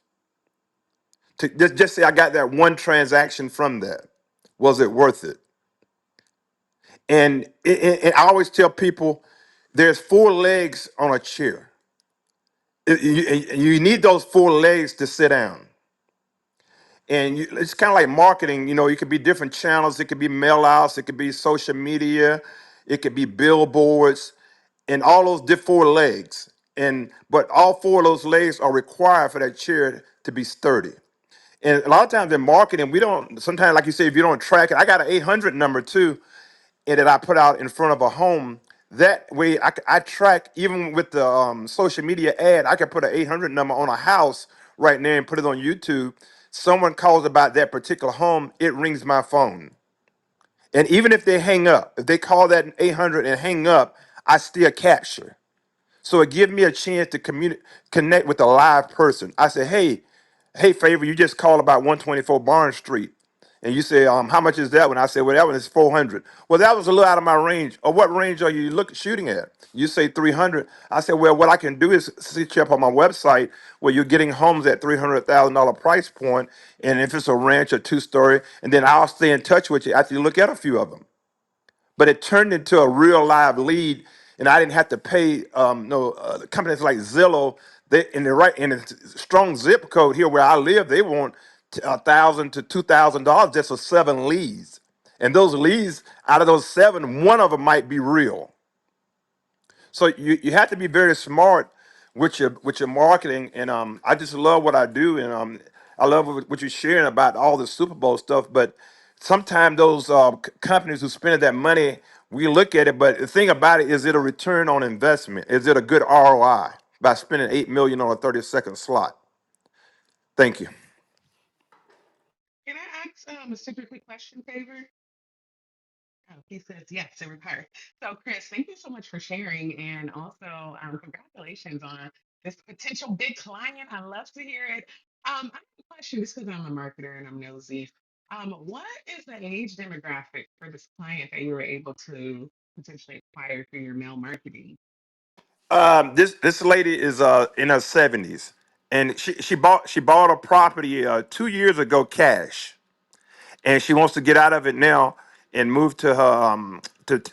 [SPEAKER 5] To just say I got that one transaction from that. Was it worth it? And I always tell people there's four legs on a chair. You need those four legs to sit down. And it's kind of like marketing. You know, it could be different channels. It could be mail outs. It could be social media. It could be billboards, and all those four legs. And but all four of those legs are required for that chair to be sturdy. And a lot of times in marketing, we don't. Sometimes, like you say, if you don't track it, I got an 800 number too, and that I put out in front of a home. That way, I track even with the social media ad. I can put an 800 number on a house right now and put it on YouTube. Someone calls about that particular home, it rings my phone. And even if they hang up, if they call that 800 and hang up, I still capture. So it gives me a chance to connect with a live person. I say, hey, favor, you just called about 124 Barnes Street. And you say, how much is that one? I say, well, that one is 400. Well, that was a little out of my range. Or what range are you shooting at? You say 300. I said, well, what I can do is set you up on my website where you're getting homes at $300,000 price point, and if it's a ranch or two-story, and then I'll stay in touch with you after you look at a few of them. But it turned into a real live lead, and I didn't have to pay no companies like Zillow. They in the strong zip code here where I live, they want $1,000 to $2,000 just for 7 leads, and those leads out of those seven, one of them might be real. So you have to be very smart with your marketing, and I just love what I do, and I love what you're sharing about all the Super Bowl stuff. But sometimes those companies who spend that money, we look at it, but the thing about it is, it a return on investment? Is it a good ROI by spending 8 million on a 30-second slot? Thank you.
[SPEAKER 2] Can I ask a super quick question, favor? Oh, he says yes, it requires. So, Chris, thank you so much for sharing, and also congratulations on this potential big client. I love to hear it. I have a question, just because I'm a marketer and I'm nosy. What is the age demographic for this client that you were able to potentially acquire through your mail marketing?
[SPEAKER 5] This lady is in her 70s, and she bought a property 2 years ago cash, and she wants to get out of it now and move to her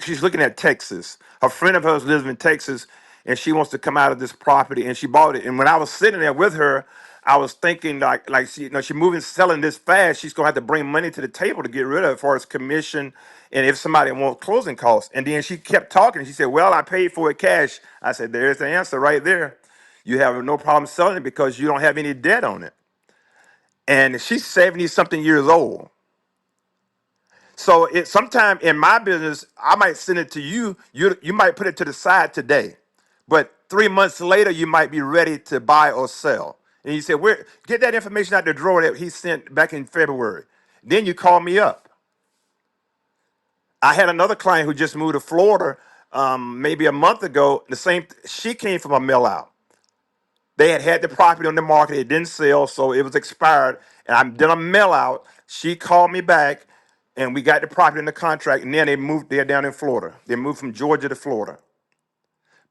[SPEAKER 5] she's looking at Texas. Her friend of hers lives in Texas, and she wants to come out of this property, and she bought it. And when I was sitting there with her, I was thinking like she, she moving selling this fast. She's gonna have to bring money to the table to get rid of it for its commission, and if somebody wants closing costs. And then she kept talking. She said, "Well, I paid for it cash." I said, "There's the answer right there. You have no problem selling it because you don't have any debt on it." And she's 70 something years old. So it sometime in my business, I might send it to you. You might put it to the side today, but 3 months later, you might be ready to buy or sell. And you say, "Where get that information out the drawer that he sent back in February?" Then you call me up. I had another client who just moved to Florida, maybe a month ago. The same. She came from a mail out. They had the property on the market. It didn't sell, so it was expired. And I did a mail out. She called me back, and we got the property in the contract. And then they moved. They're down in Florida. They moved from Georgia to Florida.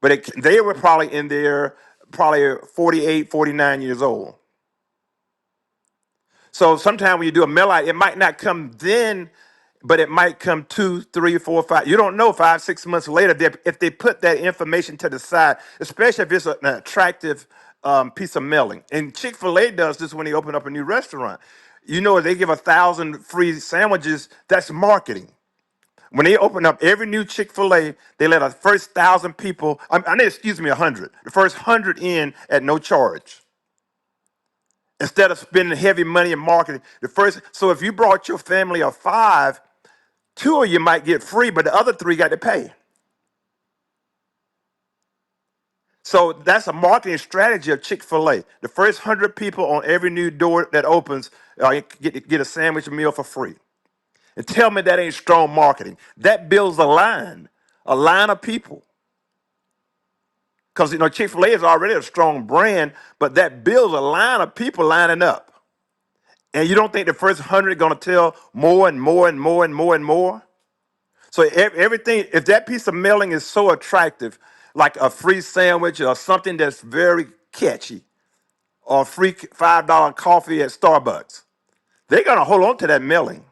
[SPEAKER 5] But they were probably in there, probably 48, 49 years old. So sometimes when you do a mail out, it might not come then, but it might come 2, 3, 4, 5. You don't know 5, 6 months later if they put that information to the side, especially if it's an attractive piece of mailing. And Chick-fil-A does this when they open up a new restaurant. They give 1,000 free sandwiches. That's marketing. When they open up every new Chick-fil-A, they let the first 1,000 people, excuse me, 100, the first 100 in at no charge. Instead of spending heavy money in marketing, so if you brought your family of 5, 2 of you might get free, but the other 3 got to pay. So that's a marketing strategy of Chick-fil-A. The first 100 people on every new door that opens get a sandwich meal for free. And tell me that ain't strong marketing. That builds a line of people. Because Chick-fil-A is already a strong brand, but that builds a line of people lining up. And you don't think the first 100 are going to tell more and more and more and more and more? So everything, if that piece of mailing is so attractive, like a free sandwich or something that's very catchy, or a free $5 coffee at Starbucks, they're going to hold on to that mailing.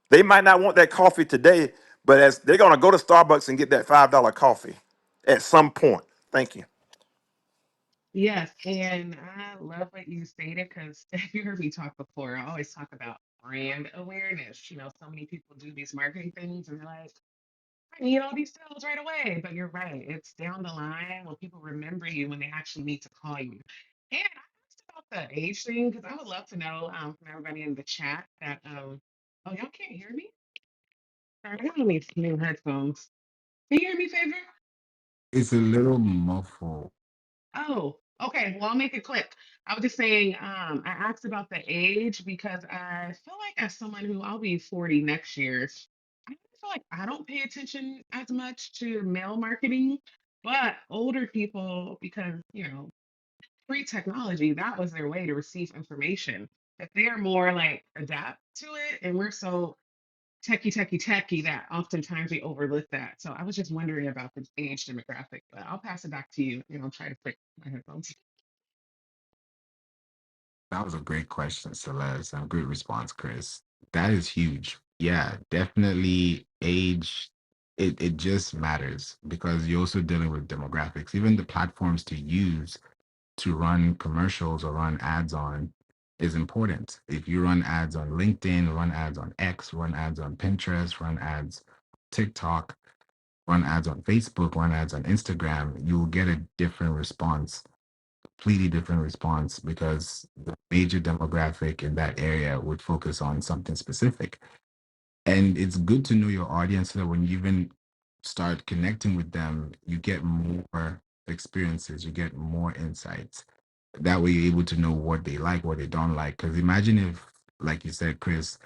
[SPEAKER 5] They might not want that coffee today, but as they're going to go to Starbucks and get that $5 coffee at some point. Thank you.
[SPEAKER 2] Yes, and I love what you stated because if you heard me talk before, I always talk about brand awareness. So many people do these marketing things and they're like, I need all these sales right away. But you're right, it's down the line when people remember you when they actually need to call you. And I asked about the age thing because I would love to know from everybody in the chat that oh, y'all can't hear me? Sorry, I got these new headphones. Can you hear me, Favor?
[SPEAKER 1] It's a little muffled.
[SPEAKER 2] Oh, okay. Well, I'll make it quick. I was just saying, I asked about the age because I feel like as someone who I'll be 40 next year, I feel like I don't pay attention as much to mail marketing, but older people, because, pre-technology, that was their way to receive information. If they're more like adapt to it, and we're so techie that oftentimes we overlook that. So I was just wondering about the age demographic, but I'll pass it back to you and I'll try to fix my headphones.
[SPEAKER 1] That was a great question, Celeste, and great response, Chris. That is huge. Yeah, definitely age. It just matters because you're also dealing with demographics. Even the platforms to use to run commercials or run ads on is important. If you run ads on LinkedIn, run ads on X, run ads on Pinterest, run ads TikTok, run ads on Facebook, run ads on Instagram, you will get a different response, completely different response because the major demographic in that area would focus on something specific. And it's good to know your audience so that when you even start connecting with them, you get more experiences, you get more insights. That way you're able to know what they like, what they don't like. Because imagine if, like you said, Chris,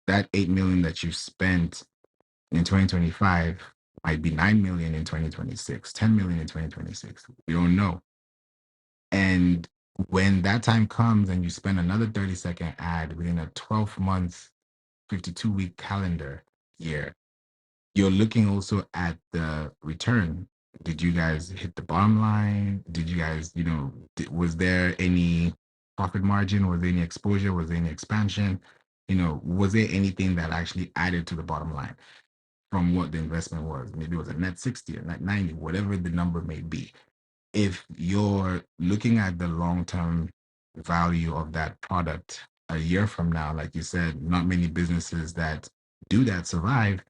[SPEAKER 1] that 8 million that you spent in 2025 might be 9 million in 2026, 10 million in 2026. We don't know. And when that time comes and you spend another 30-second ad within a 12-month, 52-week calendar year, you're looking also at the return. Did you guys hit the bottom line? Did you guys, was there any profit margin? Was there any exposure? Was there any expansion? Was there anything that actually added to the bottom line from what the investment was? Maybe it was a net 60 or net 90, whatever the number may be. If you're looking at the long term value of that product a year from now, like you said, not many businesses that do that survive,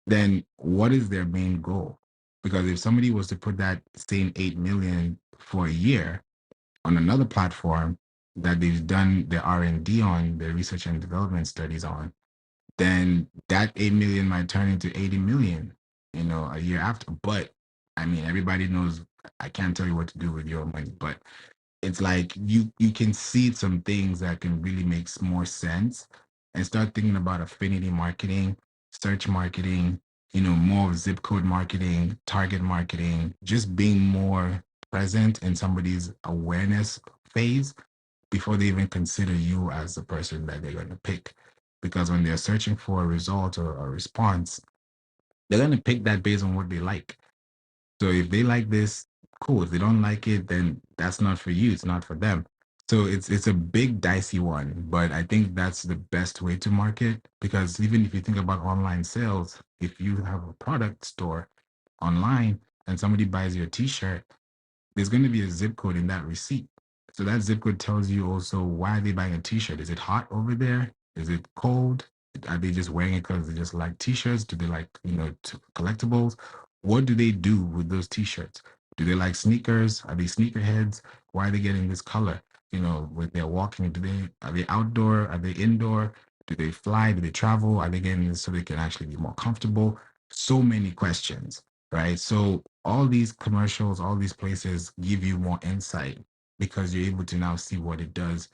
[SPEAKER 1] then what is their main goal? Because if somebody was to put that same 8 million for a year on another platform that they've done their R&D on, their research and development studies on, then that 8 million might turn into 80 million, a year after. But I mean, everybody knows I can't tell you what to do with your money, but it's like you can see some things that can really make more sense and start thinking about affinity marketing, search marketing, more of zip code marketing, target marketing, just being more present in somebody's awareness phase before they even consider you as the person that they're going to pick. Because when they're searching for a result or a response, they're going to pick that based on what they like. So if they like this, cool. If they don't like it, then that's not for you. It's not for them. So it's a big dicey one, but I think that's the best way to market, because even if you think about online sales, if you have a product store online and somebody buys your t-shirt, there's going to be a zip code in that receipt. So that zip code tells you also why are they buying a t-shirt. Is it hot over there? Is it cold? Are they just wearing it because they just like t-shirts? Do they like, collectibles? What do they do with those t-shirts? Do they like sneakers? Are they sneakerheads? Why are they getting this color? When they're walking, are they outdoor? Are they indoor? Do they fly? Do they travel? Are they getting this so they can actually be more comfortable? So many questions, right? So all these commercials, all these places give you more insight because you're able to now see what it does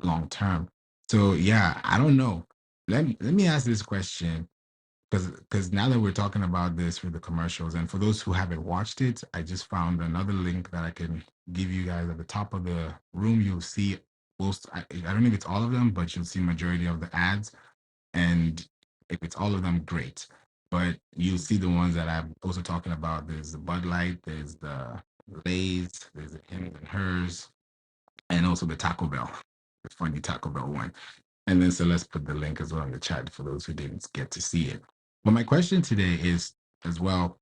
[SPEAKER 1] long term. So yeah, I don't know. Let me ask this question, because now that we're talking about this with the commercials, and for those who haven't watched it, I just found another link that I can give you guys at the top of the room. You'll see most. I don't know if it's all of them, but you'll see majority of the ads, and if it's all of them, great. But you'll see the ones that I'm also talking about. There's the Bud Light, there's the Lay's, there's the Hims and Hers, and also the Taco Bell, the funny Taco Bell one. And then so let's put the link as well in the chat for those who didn't get to see it. But my question today is as well: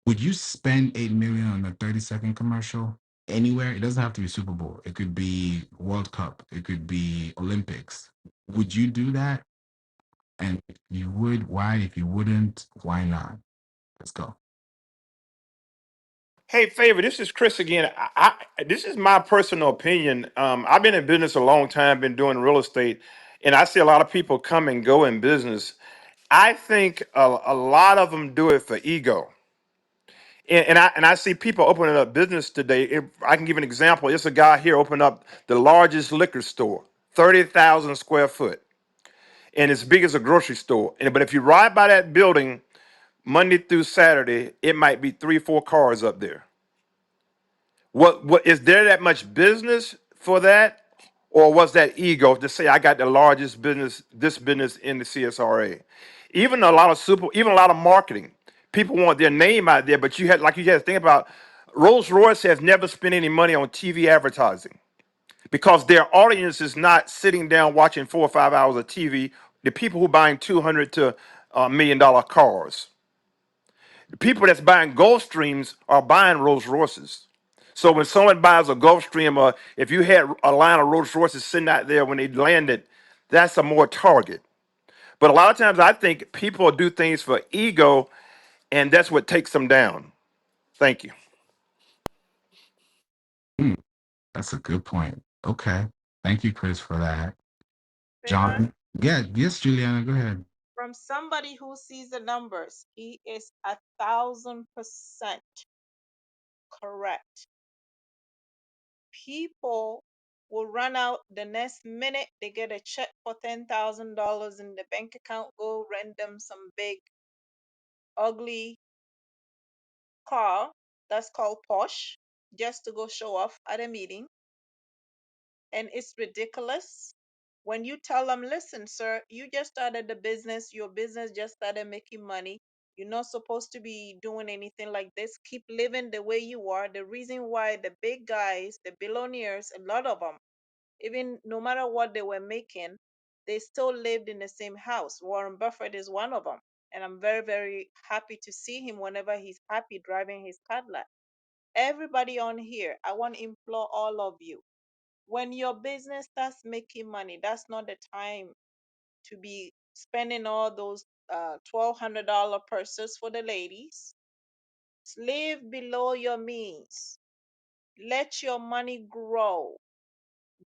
[SPEAKER 1] would you spend 8 million on a 30-second commercial anywhere? It doesn't have to be Super Bowl. It could be World Cup. It could be Olympics. Would you do that? And if you would, why? If you wouldn't, why not? Let's go.
[SPEAKER 5] Hey, Favor, this is Chris again. This is my personal opinion. I've been in business a long time, been doing real estate, and I see a lot of people come and go in business. I think a lot of them do it for ego. And I see people opening up business today. I can give an example. It's a guy here opening up the largest liquor store, 30,000 square foot, and as big as a grocery store. But if you ride by that building Monday through Saturday, it might be three, four cars up there. What is there that much business for that? Or was that ego to say I got the largest business, this business in the CSRA? Even a lot of marketing. People want their name out there, but you had to think about Rolls Royce has never spent any money on TV advertising because their audience is not sitting down watching 4 or 5 hours of TV. The people who buying 200 to $1 million cars, the people that's buying Gulfstreams are buying Rolls Royces. So when someone buys a Gulfstream, or if you had a line of Rolls Royces sitting out there when they landed, that's a more target. But a lot of times I think people do things for ego, and that's what takes them down. Thank you.
[SPEAKER 1] Hmm, that's a good point. Okay. Thank you, Chris, for that.
[SPEAKER 4] Favor
[SPEAKER 1] John? Yeah, yes, Juliana, go ahead.
[SPEAKER 4] from somebody who sees the numbers. He is 1,000% correct. People will run out the next minute they get a check for $10,000 in the bank account, go rent them some big, ugly car that's called Porsche just to go show off at a meeting. And it's ridiculous when you tell them, listen, sir, you just started the business, your business just started making money. You're not supposed to be doing anything like this. Keep living the way you are. The reason why the big guys, the billionaires, a lot of them, even no matter what they were making, they still lived in the same house. Warren Buffett is one of them. And I'm very, very happy to see him whenever he's happy driving his Cadillac. Everybody on here, I want to implore all of you. When your business starts making money, that's not the time to be spending all those $1,200 purses for the ladies. Live below your means. Let your money grow.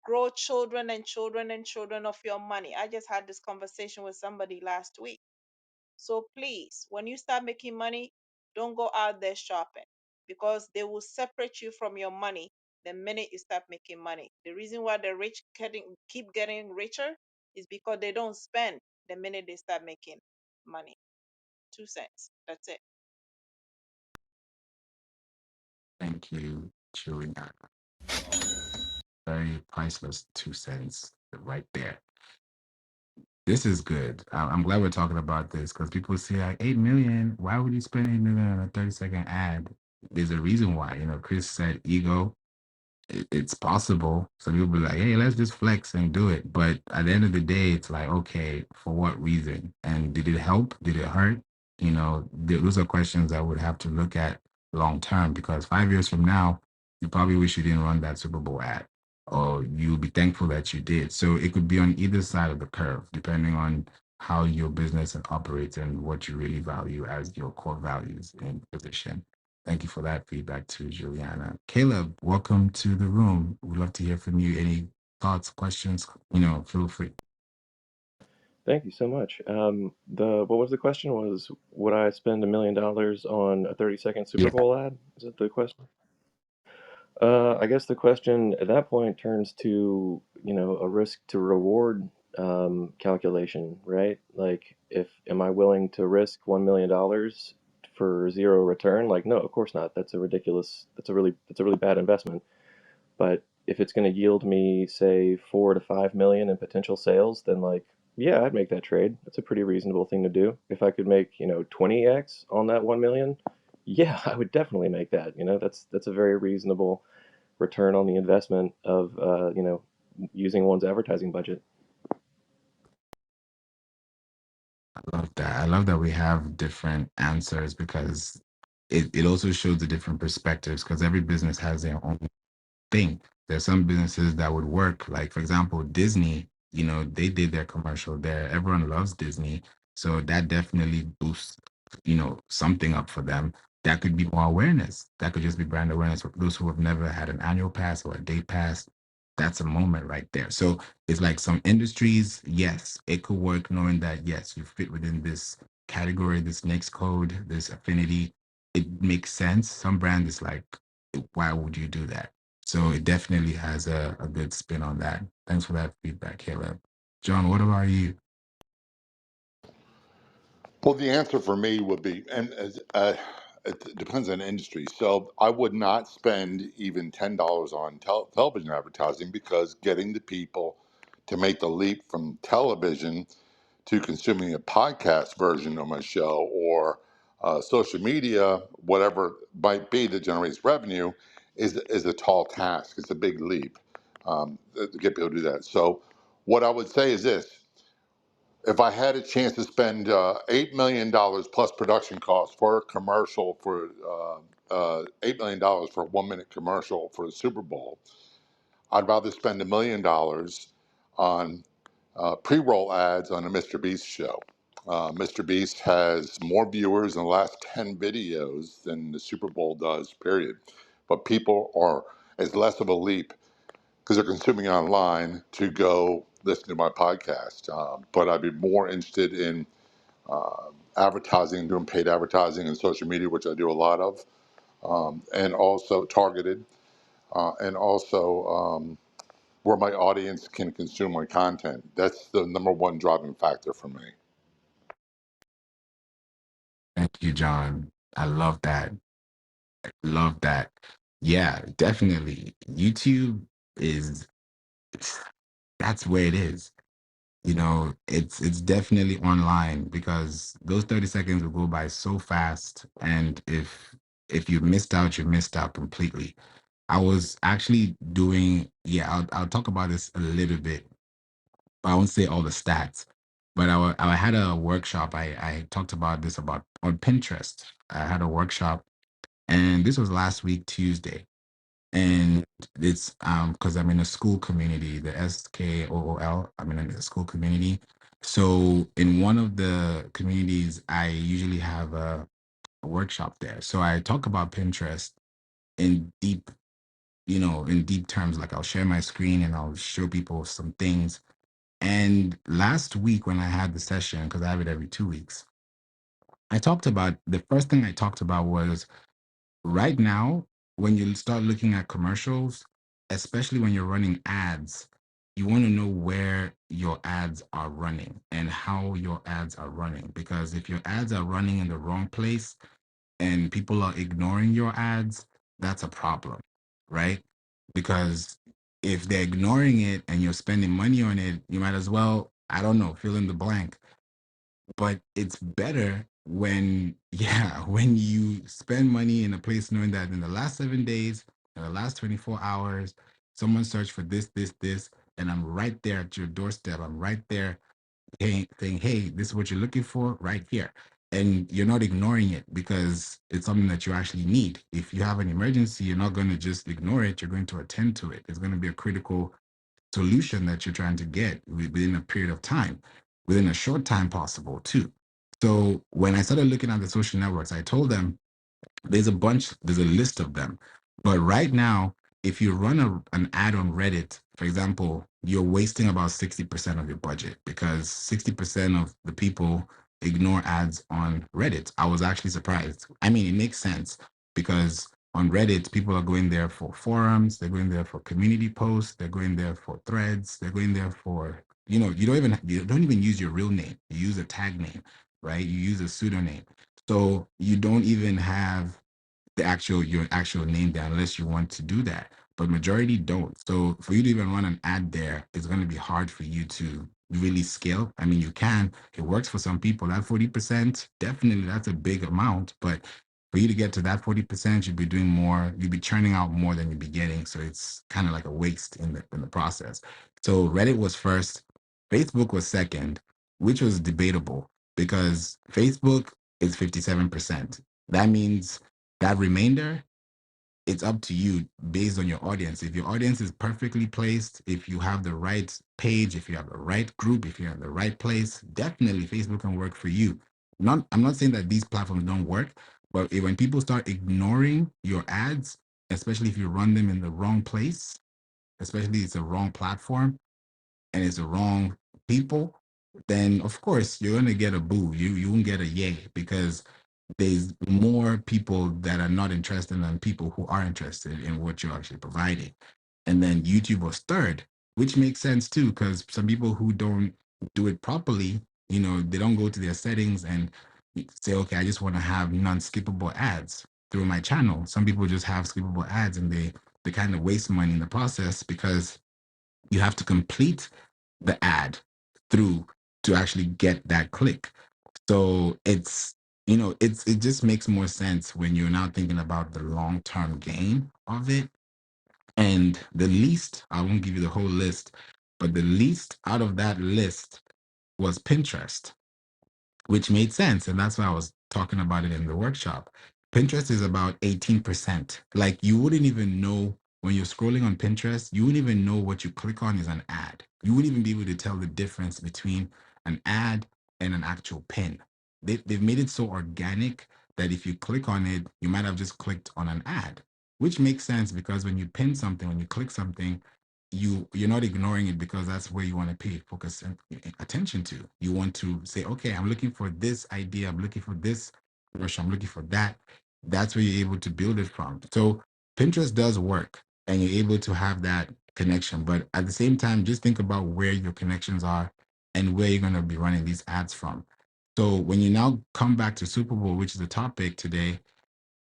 [SPEAKER 4] Grow children and children and children of your money. I just had this conversation with somebody last week. So please, when you start making money, don't go out there shopping because they will separate you from your money the minute you start making money. The reason why the rich keep getting richer is because they don't spend the minute they start making money. 2 cents. That's it.
[SPEAKER 1] Thank you, Juliana. Very priceless 2 cents right there. This is good. I'm glad we're talking about this because people say like 8 million. Why would you spend 8 million on a 30-second ad? There's a reason why. Chris said ego. It's possible. Some people be like, hey, let's just flex and do it. But at the end of the day, it's like, okay, for what reason? And did it help? Did it hurt? Those are questions I would have to look at long term because 5 years from now, you probably wish you didn't run that Super Bowl ad, or you'll be thankful that you did. So it could be on either side of the curve, depending on how your business operates and what you really value as your core values and position. Thank you for that feedback too, Juliana. Caleb, welcome to the room. We'd love to hear from you. Any thoughts, questions? Feel free.
[SPEAKER 6] Thank you so much. The what was the question? Was would I spend $1 million on a 30-second Super
[SPEAKER 1] Yeah,
[SPEAKER 6] Bowl ad? Is that the question? I guess the question at that point turns to, a risk to reward calculation, right? Like, if am I willing to risk $1 million for zero return? Like, no, of course not. That's a ridiculous. That's a really bad investment. But if it's going to yield me, say, 4 to 5 million in potential sales, then like, yeah, I'd make that trade. That's a pretty reasonable thing to do. If I could make, 20x on that 1 million, yeah, I would definitely make that. That's a very reasonable return on the investment of, using one's advertising budget.
[SPEAKER 1] I love that. I love that we have different answers because it also shows the different perspectives because every business has their own thing. There's some businesses that would work. Like, for example, Disney, they did their commercial there. Everyone loves Disney. So that definitely boosts, something up for them. That could be more awareness. That could just be brand awareness for those who have never had an annual pass or a day pass. That's a moment right there. So it's like some industries, yes, it could work knowing that, yes, you fit within this category, this next code, this affinity. It makes sense. Some brand is like, why would you do that? So it definitely has a good spin on that. Thanks for that feedback, Caleb. John, what about you?
[SPEAKER 3] Well, the answer for me would be, and it depends on the industry. So I would not spend even $10 on television advertising because getting the people to make the leap from television to consuming a podcast version of my show or social media, whatever might be that generates revenue, is a tall task. It's a big leap to get people to do that. So what I would say is this: if I had a chance to spend $8 million plus production costs for a commercial for $8 million for a 1 minute commercial for the Super Bowl, I'd rather spend $1 million on pre-roll ads on a Mr. Beast show. Mr. Beast has more viewers in the last 10 videos than the Super Bowl does, period. But people are, it's less of a leap because they're consuming online to go listen to my podcast. But I'd be more interested in advertising, doing paid advertising and social media, which I do a lot of, and also targeted, and also where my audience can consume my content. That's the number one driving factor for me.
[SPEAKER 1] Thank you, John. I love that. Love that. Yeah, definitely. YouTube is that's where it is. It's definitely online because those 30 seconds will go by so fast. And if you missed out, you missed out completely. I was actually doing, yeah, I'll talk about this a little bit, but I won't say all the stats. But I had a workshop. I talked about this about on Pinterest. I had a workshop And this was last week, Tuesday. And it's because I'm in a school community, the SKOOL. I'm in a school community. So in one of the communities, I usually have a workshop there. So I talk about Pinterest in deep, in deep terms. Like I'll share my screen and I'll show people some things. And last week when I had the session, because I have it every 2 weeks, I talked about the first thing I talked about was right now, when you start looking at commercials, especially when you're running ads, you want to know where your ads are running and how your ads are running. Because if your ads are running in the wrong place and people are ignoring your ads, that's a problem, right? Because if they're ignoring it and you're spending money on it, you might as well, I don't know, fill in the blank. But it's better when yeah, when you spend money in a place knowing that in the last 7 days, in the last 24 hours, someone searched for this, and I'm right there at your doorstep. I'm right there saying, hey, this is what you're looking for right here. And you're not ignoring it because it's something that you actually need. If you have an emergency, you're not going to just ignore it. You're going to attend to it. It's going to be a critical solution that you're trying to get within a period of time, within a short time possible too. So when I started looking at the social networks, I told them there's a list of them. But right now, if you run an ad on Reddit, for example, you're wasting about 60% of your budget because 60% of the people ignore ads on Reddit. I was actually surprised. I mean, it makes sense because on Reddit, people are going there for forums, they're going there for community posts, they're going there for threads, they're going there for, you don't even use your real name. You use a tag name, right? You use a pseudonym. So you don't even have your actual name there unless you want to do that. But majority don't. So for you to even run an ad there, it's going to be hard for you to really scale. I mean, you can. It works for some people. That 40%, definitely that's a big amount. But for you to get to that 40%, you'd be doing more, you'd be churning out more than you'd be getting. So it's kind of like a waste in the process. So Reddit was first, Facebook was second, which was debatable because Facebook is 57%. That means that remainder, it's up to you based on your audience. If your audience is perfectly placed, if you have the right page, if you have the right group, if you're in the right place, definitely Facebook can work for you. I'm not saying that these platforms don't work, but when people start ignoring your ads, especially if you run them in the wrong place, especially it's a wrong platform and it's the wrong people, then of course you're gonna get a boo. You won't get a yay because there's more people that are not interested than people who are interested in what you're actually providing. And then YouTube was third, which makes sense too, because some people who don't do it properly, they don't go to their settings and say, okay, I just want to have non-skippable ads through my channel. Some people just have skippable ads and they kind of waste money in the process because you have to complete the ad through to actually get that click. So it just makes more sense when you're now thinking about the long-term gain of it. And the least, I won't give you the whole list, but the least out of that list was Pinterest, which made sense. And that's why I was talking about it in the workshop. Pinterest is about 18%. Like you wouldn't even know when you're scrolling on Pinterest, you wouldn't even know what you click on is an ad. You wouldn't even be able to tell the difference between an ad and an actual pin. They've made it so organic that if you click on it, you might have just clicked on an ad, which makes sense because when you pin something, when you click something, you're not ignoring it because that's where you want to pay focus and attention to. You want to say, okay, I'm looking for this idea, I'm looking for this commercial, I'm looking for that. That's where you're able to build it from. So Pinterest does work and you're able to have that connection. But at the same time, just think about where your connections are and where you're going to be running these ads from. So when you now come back to Super Bowl, which is the topic today,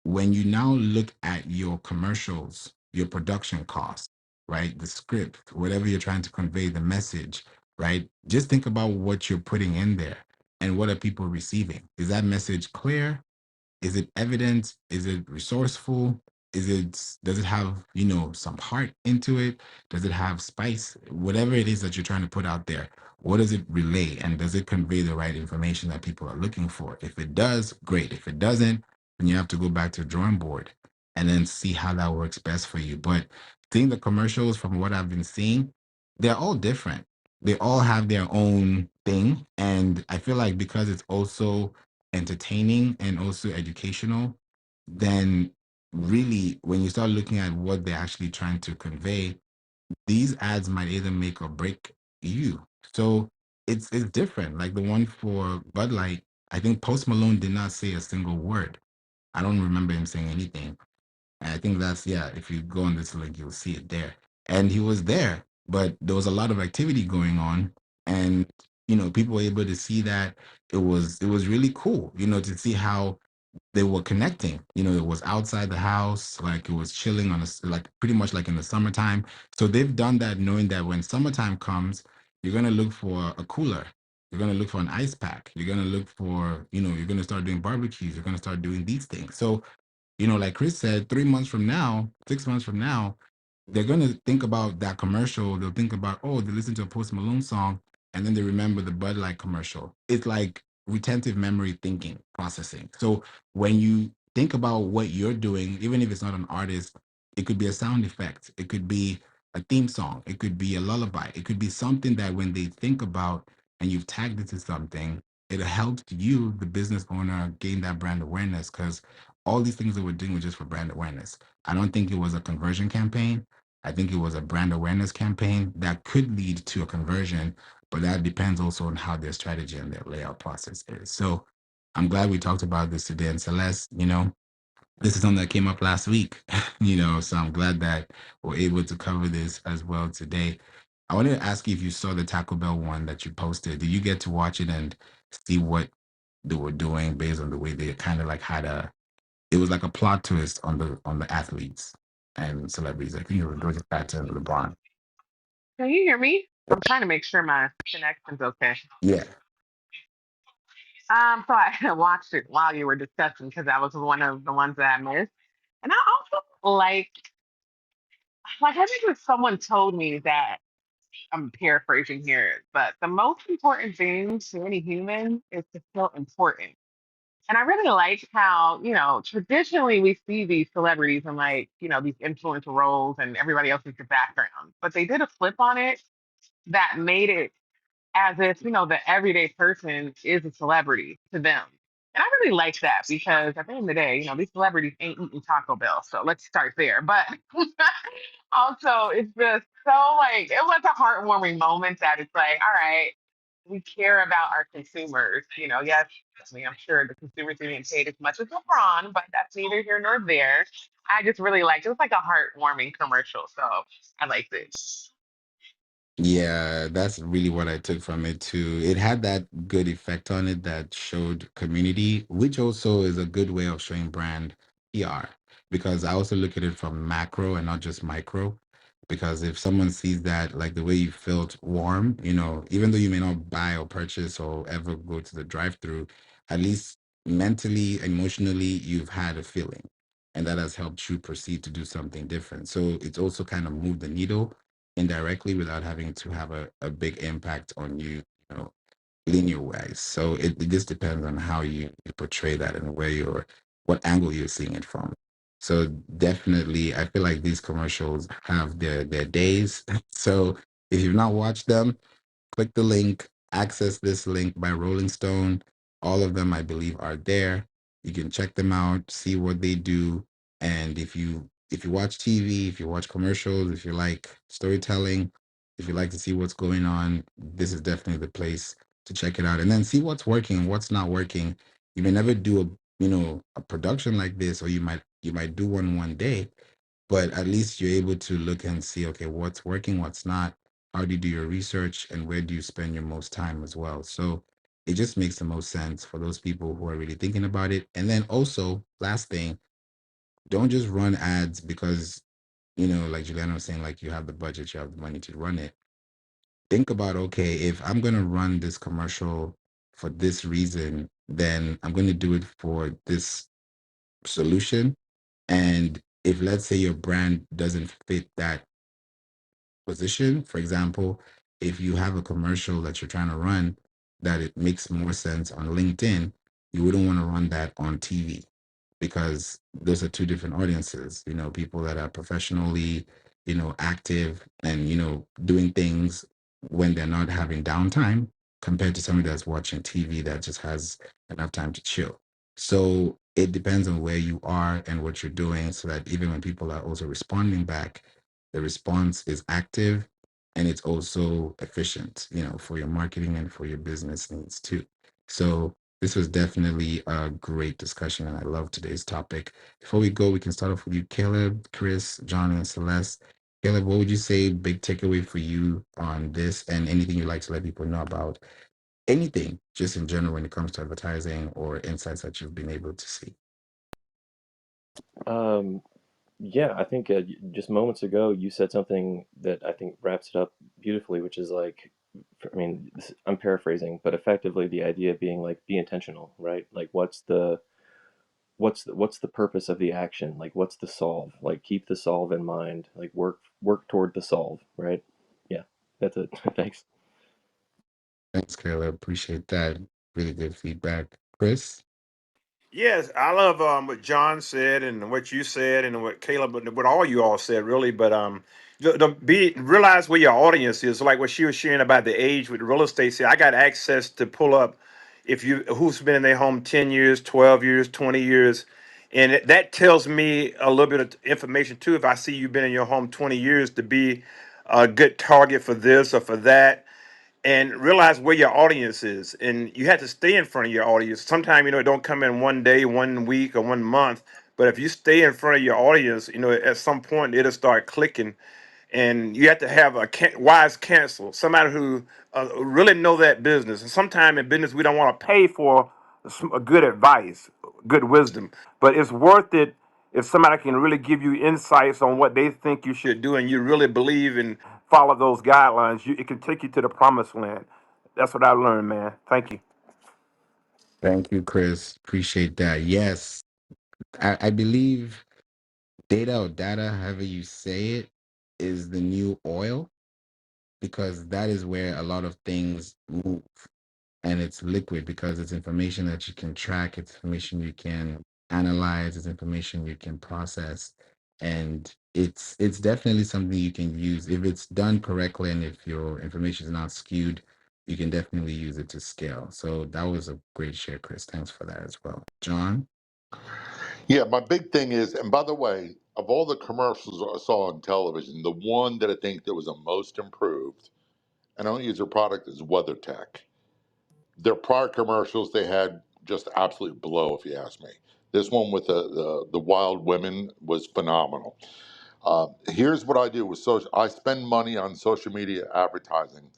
[SPEAKER 1] when you now look at your commercials, your production costs, right? The script, whatever you're trying to convey, the message, right? Just think about what you're putting in there and what are people receiving. Is that message clear? Is it evident? Is it resourceful? Does it have, some heart into it? Does it have spice? Whatever it is that you're trying to put out there, what does it relay? And does it convey the right information that people are looking for? If it does, great. If it doesn't, and you have to go back to the drawing board and then see how that works best for you. But seeing the commercials from what I've been seeing, they're all different. They all have their own thing. And I feel like because it's also entertaining and also educational, then really when you start looking at what they're actually trying to convey, these ads might either make or break you. So it's different. Like the one for Bud Light, I think Post Malone did not say a single word. I don't remember him saying anything. And I think that's, yeah, if you go on this link, you'll see it there. And he was there, but there was a lot of activity going on. And, people were able to see that it was really cool, to see how they were connecting. It was outside the house, like it was chilling like pretty much like in the summertime. So they've done that knowing that when summertime comes, you're gonna look for a cooler. You're gonna look for an ice pack. You're gonna look for, you're gonna start doing barbecues. You're gonna start doing these things. So like Chris said, 3 months from now, 6 months from now, they're gonna think about that commercial. They'll think about, oh, they listen to a Post Malone song, and then they remember the Bud Light commercial. It's like retentive memory thinking processing. So when you think about what you're doing, even if it's not an artist, it could be a sound effect, it could be a theme song, it could be a lullaby, it could be something that when they think about and you've tagged it to something, it helps you, the business owner, gain that brand awareness because all these things that we're doing were just for brand awareness. I don't think it was a conversion campaign. I think it was a brand awareness campaign that could lead to a conversion, but that depends also on how their strategy and their layout process is. So I'm glad we talked about this today. And Celeste, this is something that came up last week, so I'm glad that we're able to cover this as well today. I wanted to ask you if you saw the Taco Bell one that you posted. Did you get to watch it and see what they were doing based on the way they kind of like had it was like a plot twist on the athletes and celebrities. I think it was Georgia Patton and LeBron.
[SPEAKER 2] Can you hear me? I'm trying to make sure my connection's okay.
[SPEAKER 1] Yeah.
[SPEAKER 2] So I watched it while you were discussing because that was one of the ones that I missed. And I also like I think if someone told me that I'm paraphrasing here, but the most important thing to any human is to feel important. And I really like how, traditionally we see these celebrities and these influential roles and everybody else is the background. But they did a flip on it that made it as if, the everyday person is a celebrity to them. And I really like that because at the end of the day, these celebrities ain't eating Taco Bell. So let's start there. But also, it's just so it was a heartwarming moment that it's like, all right, we care about our consumers. Yes, I mean, I'm sure the consumers didn't get paid as much as LeBron, but that's neither here nor there. I just really liked it. It was like a heartwarming commercial. So I liked it.
[SPEAKER 1] Yeah, that's really what I took from it too. It had that good effect on it that showed community, which also is a good way of showing brand PR. Because I also look at it from macro and not just micro. Because if someone sees that, like the way you felt warm, even though you may not buy or purchase or ever go to the drive-through, at least mentally, emotionally, you've had a feeling. And that has helped you proceed to do something different. So it's also kind of moved the needle indirectly without having to have a big impact on you, linear wise. So it just depends on how you portray that and what angle you're seeing it from. So definitely, I feel like these commercials have their days. So if you've not watched them, click the link, access this link by Rolling Stone. All of them, I believe, are there. You can check them out, see what they do, and if you watch TV, if you watch commercials, if you like storytelling, if you like to see what's going on, this is definitely the place to check it out, and then see what's working and what's not working. You may never do a production like this, or you might do one day, but at least you're able to look and see, okay, what's working, what's not, how do you do your research, and where do you spend your most time as well. So it just makes the most sense for those people who are really thinking about it. And then also, last thing, don't just run ads because, like Juliana was saying, like you have the budget, you have the money to run it. Think about, okay, if I'm going to run this commercial for this reason, then I'm going to do it for this solution. And if, let's say, your brand doesn't fit that position, for example, if you have a commercial that you're trying to run that it makes more sense on LinkedIn, you wouldn't want to run that on TV. because those are two different audiences. People that are professionally, active and, doing things when they're not having downtime compared to somebody that's watching TV that just has enough time to chill. So it depends on where you are and what you're doing, so that even when people are also responding back, the response is active and it's also efficient, for your marketing and for your business needs too. So this was definitely a great discussion, and I love today's topic. Before we go, we can start off with you, Caleb, Chris, John, and Celeste. Caleb, what would you say big takeaway for you on this, and anything you'd like to let people know about anything, just in general, when it comes to advertising or insights that you've been able to see?
[SPEAKER 6] Um, yeah, I think just moments ago you said something that I think wraps it up beautifully, which is like, I mean, I'm paraphrasing, but effectively the idea being like be intentional, right? Like what's the purpose of the action? Like what's the solve? Like keep the solve in mind. Like work toward the solve, right? Yeah, that's it. Thanks.
[SPEAKER 1] Thanks, Caleb. Appreciate that. Really good feedback. Chris?
[SPEAKER 5] Yes, I love what John said and what you said and what Caleb, what all you all said, really. But realize where your audience is. Like what she was sharing about the age with real estate. See, I got access to pull up if you who's been in their home 10 years, 12 years, 20 years, and that tells me a little bit of information too. If I see you've been in your home 20 years, to be a good target for this or for that, and realize where your audience is, and you have to stay in front of your audience. Sometimes it don't come in one day, 1 week, or 1 month, but if you stay in front of your audience, at some point it'll start clicking. And you have to have a wise counsel, somebody who really know that business. And sometimes in business we don't want to pay for a good advice, good wisdom, but it's worth it if somebody can really give you insights on what they think you should do, and you really believe and follow those guidelines. It can take you to the promised land. That's what I learned, man. Thank you.
[SPEAKER 1] Thank you, Chris. Appreciate that. Yes, I believe data or data, however you say it, is the new oil, because that is where a lot of things move, and it's liquid because it's information that you can track, it's information you can analyze, it's information you can process, and it's definitely something you can use if it's done correctly, and if your information is not skewed, you can definitely use it to scale. So that was a great share, Chris. Thanks for that as well. John?
[SPEAKER 3] Yeah, my big thing is, and by the way, of all the commercials I saw on television, the one that I think that was the most improved, and I don't use their product, is WeatherTech. Their prior commercials they had just absolutely blow, if you ask me. This one with the wild women was phenomenal. Here's what I do with social. I spend money on social media advertising,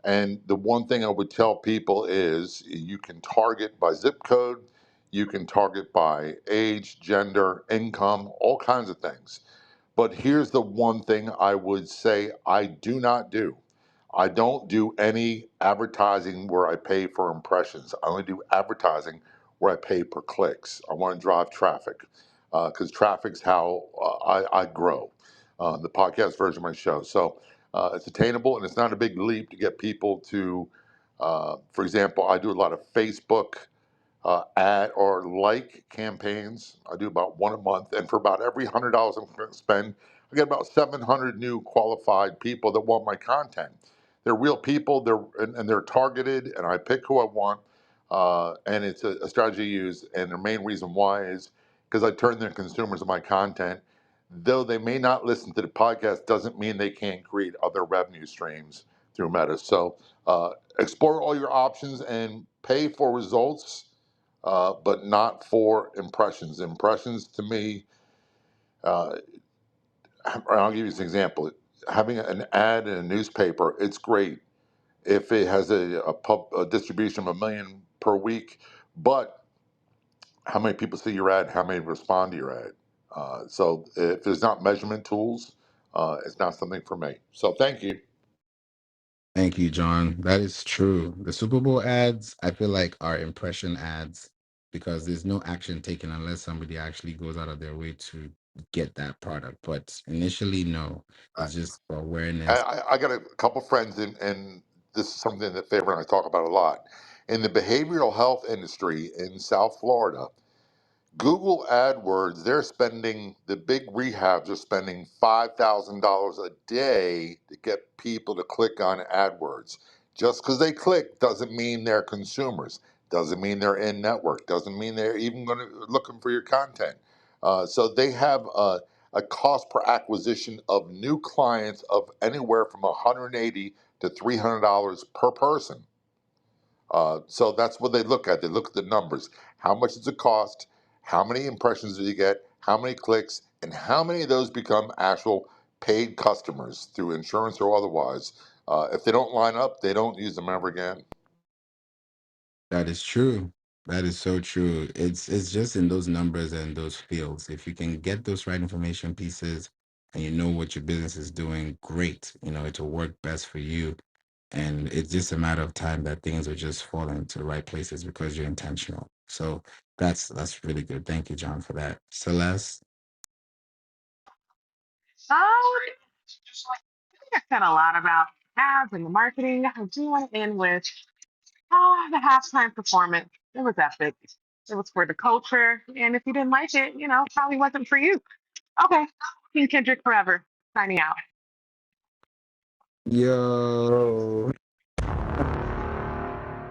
[SPEAKER 3] and the one thing I would tell people is you can target by zip code, you can target by age, gender, income, all kinds of things. But here's the one thing I would say I do not do. I don't do any advertising where I pay for impressions. I only do advertising where I pay per clicks. I want to drive traffic because traffic's how I grow. The podcast version of my show. So it's attainable and it's not a big leap to get people to, for example, I do a lot of Facebook ad or like campaigns. I do about one a month, and for about every $100 I'm going to spend, I get about 700 new qualified people that want my content. They're real people. And they're targeted, and I pick who I want. And it's a strategy I use. And the main reason why is because I turn them consumers of my content. Though they may not listen to the podcast, doesn't mean they can't create other revenue streams through Meta. So explore all your options and pay for results, but not for impressions. Impressions to me, uh, I'll give you an example. Having an ad in a newspaper, it's great if it has a distribution of 1 million per week, but how many people see your ad? How many respond to your ad? So if there's not measurement tools, it's not something for me. So thank you.
[SPEAKER 1] Thank you, John. That is true. The Super Bowl ads, I feel like, are impression ads because there's no action taken unless somebody actually goes out of their way to get that product. But initially, no,
[SPEAKER 3] I,
[SPEAKER 1] it's just for awareness.
[SPEAKER 3] I got a couple friends, and this is something that Favor and I talk about a lot. In the behavioral health industry in South Florida, Google AdWords, they're spending, the big rehabs are spending $5,000 a day to get people to click on AdWords. Just because they click doesn't mean they're consumers, doesn't mean they're in network, doesn't mean they're even going to looking for your content. So they have a cost per acquisition of new clients of anywhere from 180 to $300 per person. So that's what they look at. They look at the numbers. How much does it cost? How many impressions do you get? How many clicks? And how many of those become actual paid customers through insurance or otherwise? If they don't line up, they don't use them ever again.
[SPEAKER 1] That is true. That is so true. It's just in those numbers and those fields. If you can get those right information pieces and you know what your business is doing, great. You know, it'll work best for you. And it's just a matter of time that things will just fall into the right places because you're intentional. So that's really good. Thank you, John, for that. Celeste,
[SPEAKER 2] I said a lot about ads and the marketing. I do want to end with the halftime performance. It was epic. It was for the culture. And if you didn't like it, probably wasn't for you. Okay. King Kendrick forever. Signing out.
[SPEAKER 1] yo,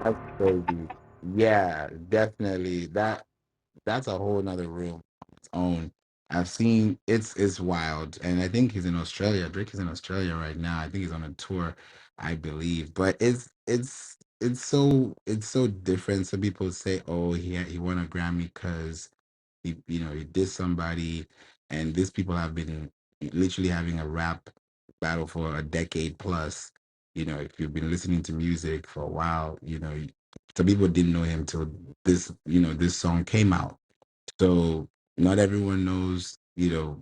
[SPEAKER 1] that's crazy. Yeah, definitely. That's a whole nother room on its own. I've seen it's wild, and I think he's in Australia. Drake is in Australia right now. I think he's on a tour, I believe. But it's so different. Some people say, "Oh, he won a Grammy because he did somebody," and these people have been literally having a rap battle for a decade plus. If you've been listening to music for a while, some people didn't know him till this song came out. So not everyone knows, the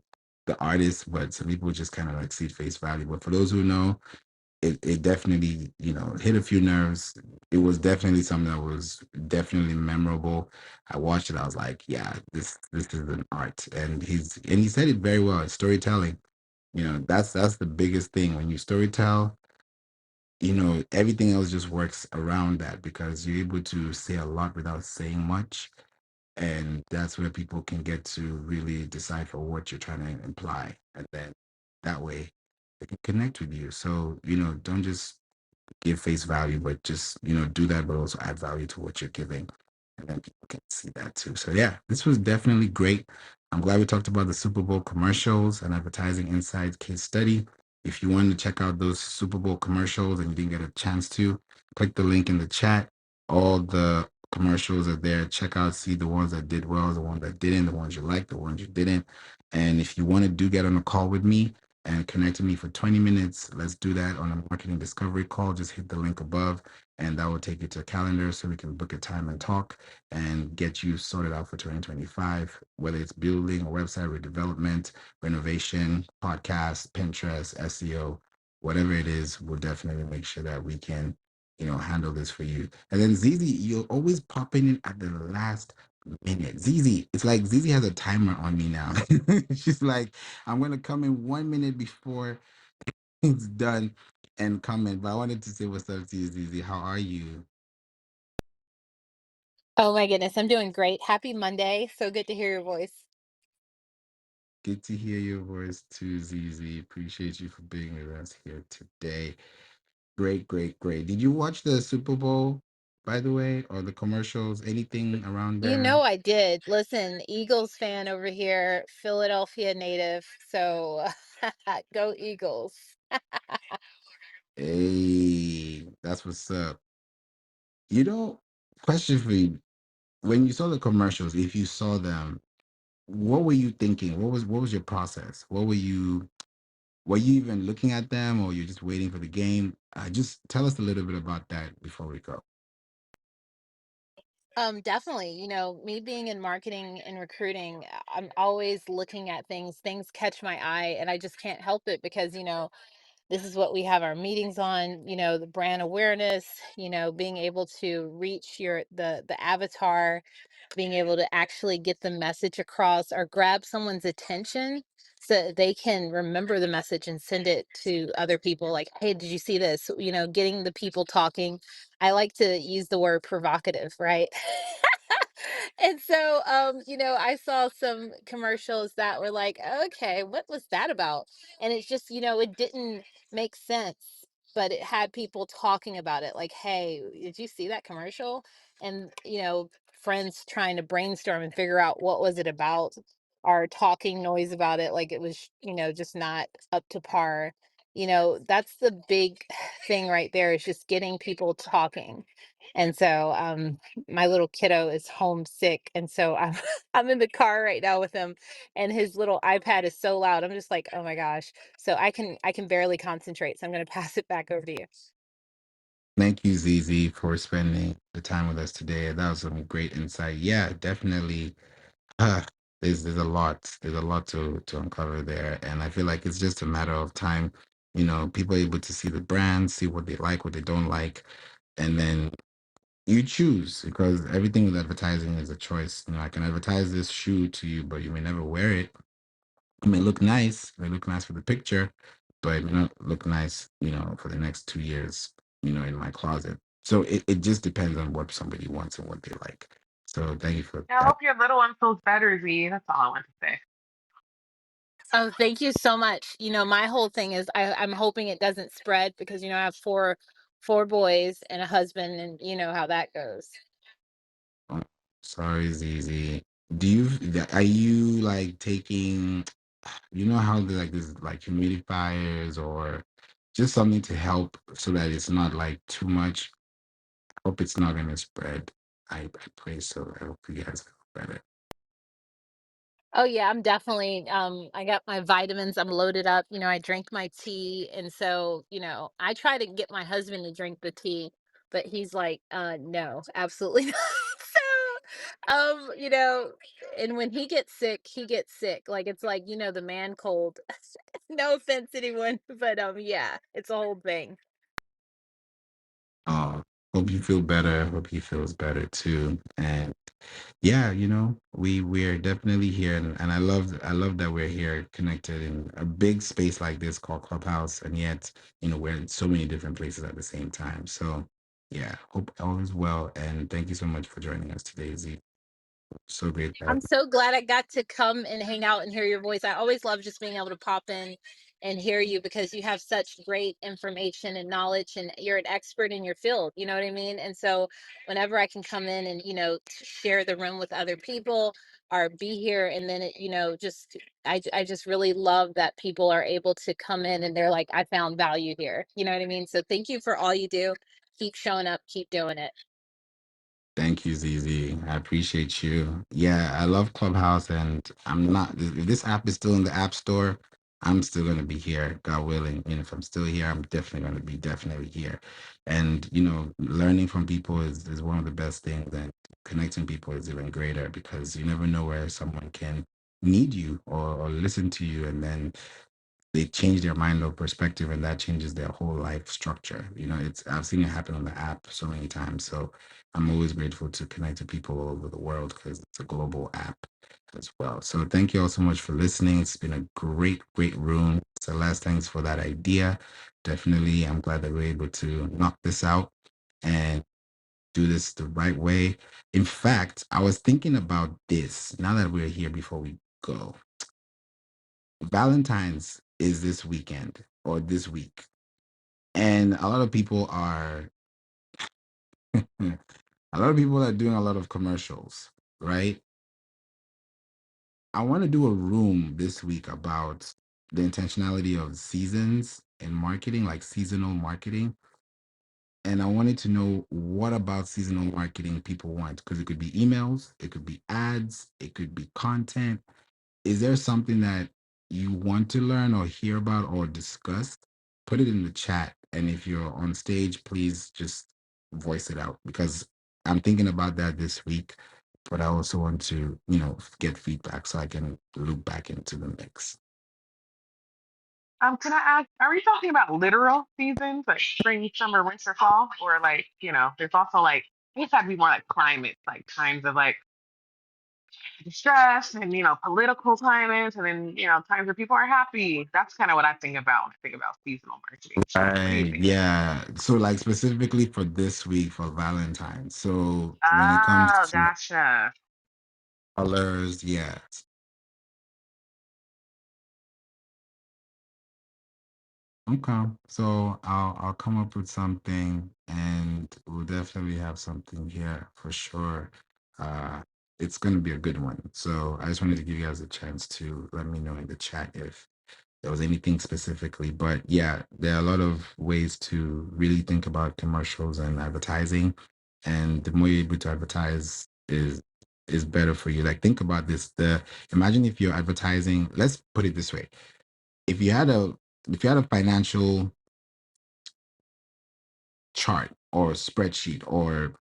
[SPEAKER 1] artist, but some people just kind of like see face value. But for those who know, it definitely, hit a few nerves. It was definitely something that was definitely memorable. I watched it, I was like, yeah, this is an art. And he said it very well. It's storytelling. That's the biggest thing. When you storytell, everything else just works around that because you're able to say a lot without saying much, and that's where people can get to really decipher what you're trying to imply, and then that way they can connect with you. So don't just give face value, but just do that, but also add value to what you're giving, and then people can see that too. So yeah, this was definitely great. I'm glad we talked about the Super Bowl commercials and advertising insights case study. If you want to check out those Super Bowl commercials and you didn't get a chance to, click the link in the chat. All the commercials are there. Check out, see the ones that did well, the ones that didn't, the ones you liked, the ones you didn't. And if you want to get on a call with me, and connect with me for 20 minutes. Let's do that on a marketing discovery call. Just hit the link above, and that will take you to a calendar so we can book a time and talk and get you sorted out for 2025, whether it's building a website, redevelopment, renovation, podcast, Pinterest, SEO, whatever it is. We'll definitely make sure that we can, handle this for you. And then Zizi, you're always popping in at the last minute. Zizi, it's like Zizi has a timer on me now. She's like, I'm gonna come in 1 minute before it's done and comment. But I wanted to say what's up to you, Zizi. How are you?
[SPEAKER 7] Oh my goodness, I'm doing great. Happy Monday. So good to hear your voice.
[SPEAKER 1] Good to hear your voice too, Zizi. Appreciate you for being with us here today. Great, great, great. Did you watch the Super Bowl, by the way, or the commercials? Anything around
[SPEAKER 7] You
[SPEAKER 1] there?
[SPEAKER 7] know I did. Listen, Eagles fan over here, Philadelphia native. So go Eagles.
[SPEAKER 1] Hey, that's what's up. You know, question for you. When you saw the commercials, if you saw them, what were you thinking? What was your process? Were you even looking at them, or you're just waiting for the game? Just tell us a little bit about that before we go.
[SPEAKER 7] Definitely. Me being in marketing and recruiting, I'm always looking at things. Things catch my eye, and I just can't help it because, this is what we have our meetings on, the brand awareness, being able to reach the avatar, being able to actually get the message across or grab someone's attention so that they can remember the message and send it to other people like, hey, did you see this? Getting the people talking. I like to use the word provocative, right? And so, I saw some commercials that were like, okay, what was that about? And it's just, it didn't make sense, but it had people talking about it like, hey, did you see that commercial? And, friends trying to brainstorm and figure out what was it about, are talking noise about it like it was, just not up to par. That's the big thing right there, is just getting people talking. And so, my little kiddo is homesick, and so I'm I'm in the car right now with him, and his little iPad is so loud. I'm just like, "Oh my gosh." So I can barely concentrate. So I'm going to pass it back over to you.
[SPEAKER 1] Thank you, ZZ, for spending the time with us today. That was some great insight. Yeah, definitely. Uh, there's a lot. There's a lot to uncover there. And I feel like it's just a matter of time. People are able to see the brand, see what they like, what they don't like, and then you choose, because everything with advertising is a choice. I can advertise this shoe to you, but you may never wear it. It may look nice. It may look nice for the picture, but it may not look nice, for the next 2 years, in my closet. So it just depends on what somebody wants and what they like. So thank you for
[SPEAKER 2] Yeah, I
[SPEAKER 1] that.
[SPEAKER 2] hope your little one feels better, Z. That's all I want to say.
[SPEAKER 7] Oh, thank you so much. My whole thing is I'm hoping it doesn't spread, because I have four boys and a husband, and you know how that goes.
[SPEAKER 1] Oh, sorry, Zizi. Are you like taking, how the like this like humidifiers or just something to help so that it's not like too much? Hope it's not gonna spread. I pray so. I hope you guys feel better.
[SPEAKER 7] Oh yeah, I'm definitely I got my vitamins, I'm loaded up, I drink my tea, and so, I try to get my husband to drink the tea, but he's like, no, absolutely not." So, and when he gets sick, he gets sick. Like it's like, the man cold. No offense anyone, but yeah, it's a whole thing.
[SPEAKER 1] Uh, Hope you feel better. Hope he feels better too. And yeah, we're definitely here, and I love that we're here connected in a big space like this called Clubhouse, and yet we're in so many different places at the same time. So yeah, hope all is well, and thank you so much for joining us today, Z. So great to have
[SPEAKER 7] I'm so glad I got to come and hang out and hear your voice. I always love just being able to pop in and hear you, because you have such great information and knowledge, and you're an expert in your field. You know what I mean? And so whenever I can come in and, share the room with other people, or be here, and then just I just really love that people are able to come in and they're like, I found value here. You know what I mean? So thank you for all you do. Keep showing up, keep doing it.
[SPEAKER 1] Thank you, ZZ. I appreciate you. Yeah, I love Clubhouse, and I'm not. If this app is still in the App Store, I'm still going to be here, God willing. If I'm still here, I'm definitely going to be definitely here. And learning from people is one of the best things, and connecting people is even greater, because you never know where someone can need you, or listen to you, and then they change their mind or perspective, and that changes their whole life structure. It's I've seen it happen on the app so many times. So I'm always grateful to connect to people all over the world, because it's a global app as well. So thank you all so much for listening. It's been a great room. Celeste, thanks for that idea. Definitely, I'm glad that we're able to knock this out and do this the right way. In fact, I was thinking about this now that we're here. Before we go, Valentine's is this weekend or this week, and a lot of people are a lot of people are doing a lot of commercials, right? I want to do a room this week about the intentionality of seasons and marketing, like seasonal marketing. And I wanted to know, what about seasonal marketing people want, because it could be emails, it could be ads, it could be content. Is there something that you want to learn or hear about or discuss? Put it in the chat. And if you're on stage, please just voice it out, because I'm thinking about that this week. But I also want to, get feedback so I can loop back into the mix.
[SPEAKER 2] Can I ask, are we talking about literal seasons like spring, summer, winter, fall? Or like, there's also like, I guess that'd be more like climates, like times of like stress and political climates, and then times where people are happy. That's kind of what I think about when I think about seasonal marketing. What do you
[SPEAKER 1] Right.
[SPEAKER 2] think?
[SPEAKER 1] Yeah. So like specifically for this week for Valentine's. So when it comes
[SPEAKER 2] Oh,
[SPEAKER 1] to
[SPEAKER 2] gotcha.
[SPEAKER 1] colors, yeah. Okay. So I'll come up with something and we'll definitely have something here for sure. Uh it's gonna be a good one. So I just wanted to give you guys a chance to let me know in the chat if there was anything specifically. But yeah, there are a lot of ways to really think about commercials and advertising. And the more you're able to advertise is better for you. Like think about this. Imagine if you're advertising, let's put it this way. If you had a if you had a financial chart or spreadsheet or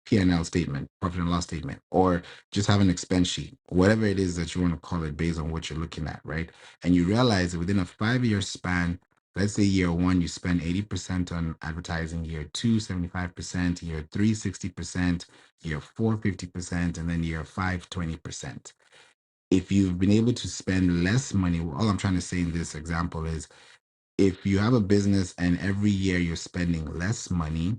[SPEAKER 1] P&L statement, profit and loss statement, or just have an expense sheet, whatever it is that you want to call it based on what you're looking at, right? And you realize that within a 5 year span, let's say year one, you spend 80% on advertising, year two, 75%, year three, 60%, year four, 50%, and then year five, 20%. If you've been able to spend less money, all I'm trying to say in this example is if you have a business and every year you're spending less money,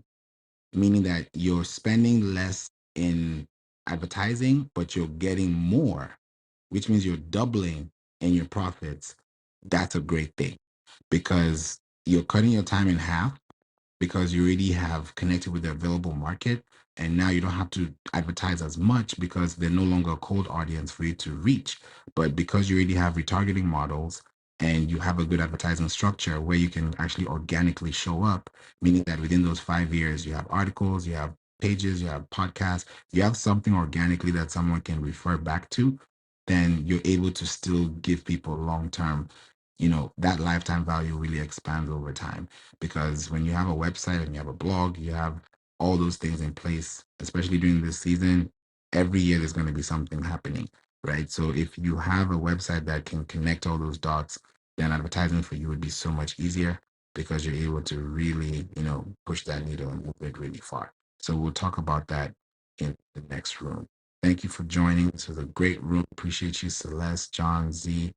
[SPEAKER 1] meaning that you're spending less in advertising, but you're getting more, which means you're doubling in your profits. That's a great thing because you're cutting your time in half because you already have connected with the available market. And now you don't have to advertise as much because they're no longer a cold audience for you to reach. But because you already have retargeting models and you have a good advertising structure where you can actually organically show up, meaning that within those 5 years, you have articles, you have pages, you have podcasts, you have something organically that someone can refer back to, then you're able to still give people long term, that lifetime value really expands over time because when you have a website and you have a blog, you have all those things in place, especially during this season. Every year there's going to be something happening, right? So if you have a website that can connect all those dots, then advertising for you would be so much easier because you're able to really, push that needle and move it really far. So we'll talk about that in the next room. Thank you for joining. This was a great room. Appreciate you, Celeste, John Z,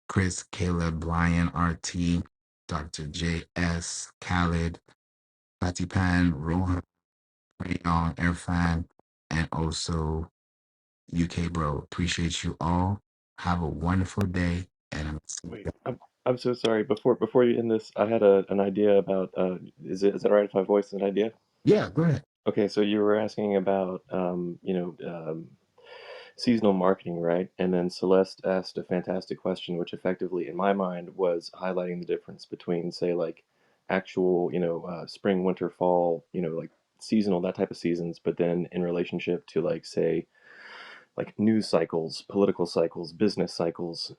[SPEAKER 1] Chris, Caleb, Brian, RT, Dr. JS, Khaled, Patipan, Rohan, Rayon, Irfan, and also UK Bro. Appreciate you all. Have a wonderful day. And I'm
[SPEAKER 6] Wait, I'm so sorry. Before you end this, I had an idea about is it all right if I voice an idea?
[SPEAKER 1] yeah, go ahead.
[SPEAKER 6] Okay, so you were asking about seasonal marketing, right? And then Celeste asked a fantastic question, which effectively, in my mind, was highlighting the difference between, say, like actual, spring, winter, fall, like seasonal, that type of seasons, but then in relationship to, like, say, like news cycles, political cycles, business cycles.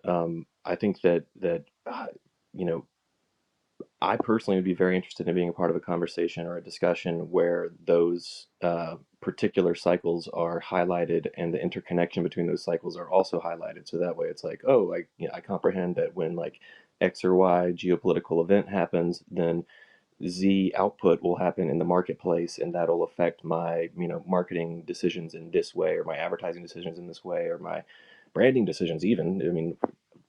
[SPEAKER 6] I think that you know I personally would be very interested in being a part of a conversation or a discussion where those particular cycles are highlighted and the interconnection between those cycles are also highlighted. So that way it's like, oh, I comprehend that when like X or Y geopolitical event happens, then Z output will happen in the marketplace, and that'll affect my, marketing decisions in this way, or my advertising decisions in this way, or my branding decisions even. I mean,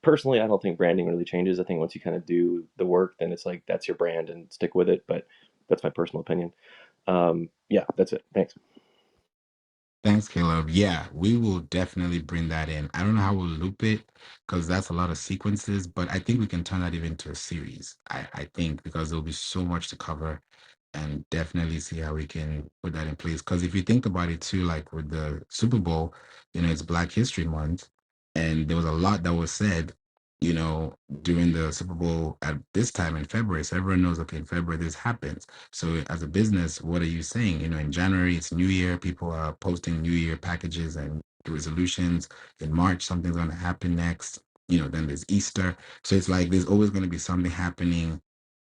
[SPEAKER 6] personally, I don't think branding really changes. I think once you kind of do the work, then it's like that's your brand and stick with it. But that's my personal opinion. Yeah, that's it. Thanks.
[SPEAKER 1] Thanks, Caleb. Yeah, we will definitely bring that in. I don't know how we'll loop it because that's a lot of sequences, but I think we can turn that even into a series. I think because there'll be so much to cover and definitely see how we can put that in place. Because if you think about it too, like with the Super Bowl, it's Black History Month, and there was a lot that was said, during the Super Bowl at this time in February. So everyone knows, okay, in February this happens. So as a business, what are you saying? In January it's New Year, people are posting New Year packages and resolutions. In March, something's going to happen next. Then there's Easter. So it's like there's always going to be something happening.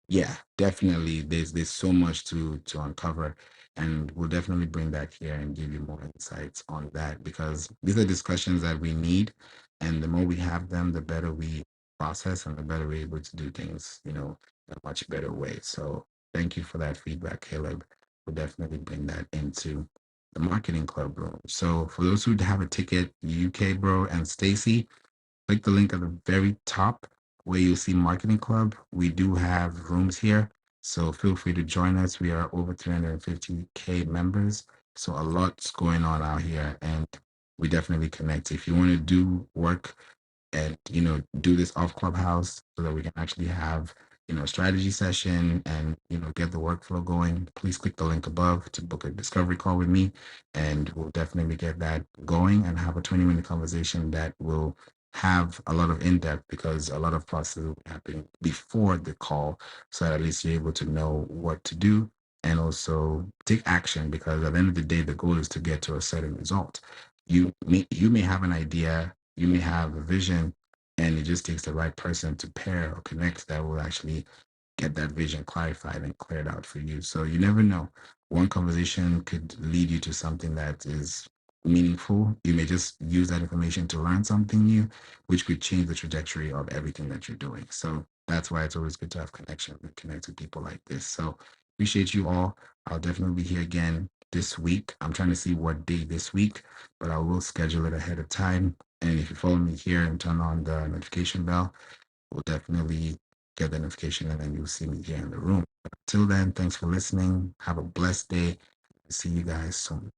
[SPEAKER 1] Yeah, definitely. There's so much to uncover, and we'll definitely bring that here and give you more insights on that because these are discussions that we need, and the more we have them, the better we process and the better we're able to do things, in a much better way. So thank you for that feedback, Caleb. We'll definitely bring that into the marketing club room. So for those who have a ticket, UK bro and Stacy, click the link at the very top where you'll see Marketing Club. We do have rooms here, so feel free to join us. We are over 350K members, so a lot's going on out here, and we definitely connect. If you want to do work and do this off Clubhouse so that we can actually have a strategy session and get the workflow going, please click the link above to book a discovery call with me, and we'll definitely get that going and have a 20-minute conversation that will have a lot of in-depth, because a lot of processes will happen before the call, so that at least you're able to know what to do and also take action, because at the end of the day the goal is to get to a certain result. You may have an idea, you may have a vision, and it just takes the right person to pair or connect that will actually get that vision clarified and cleared out for you. So you never know. One conversation could lead you to something that is meaningful. You may just use that information to learn something new, which could change the trajectory of everything that you're doing. So that's why it's always good to have connection and connect with people like this. So appreciate you all. I'll definitely be here again this week. I'm trying to see what day this week, but I will schedule it ahead of time. And if you follow me here and turn on the notification bell, we'll definitely get the notification and then you'll see me here in the room. But until then, thanks for listening. Have a blessed day. See you guys soon.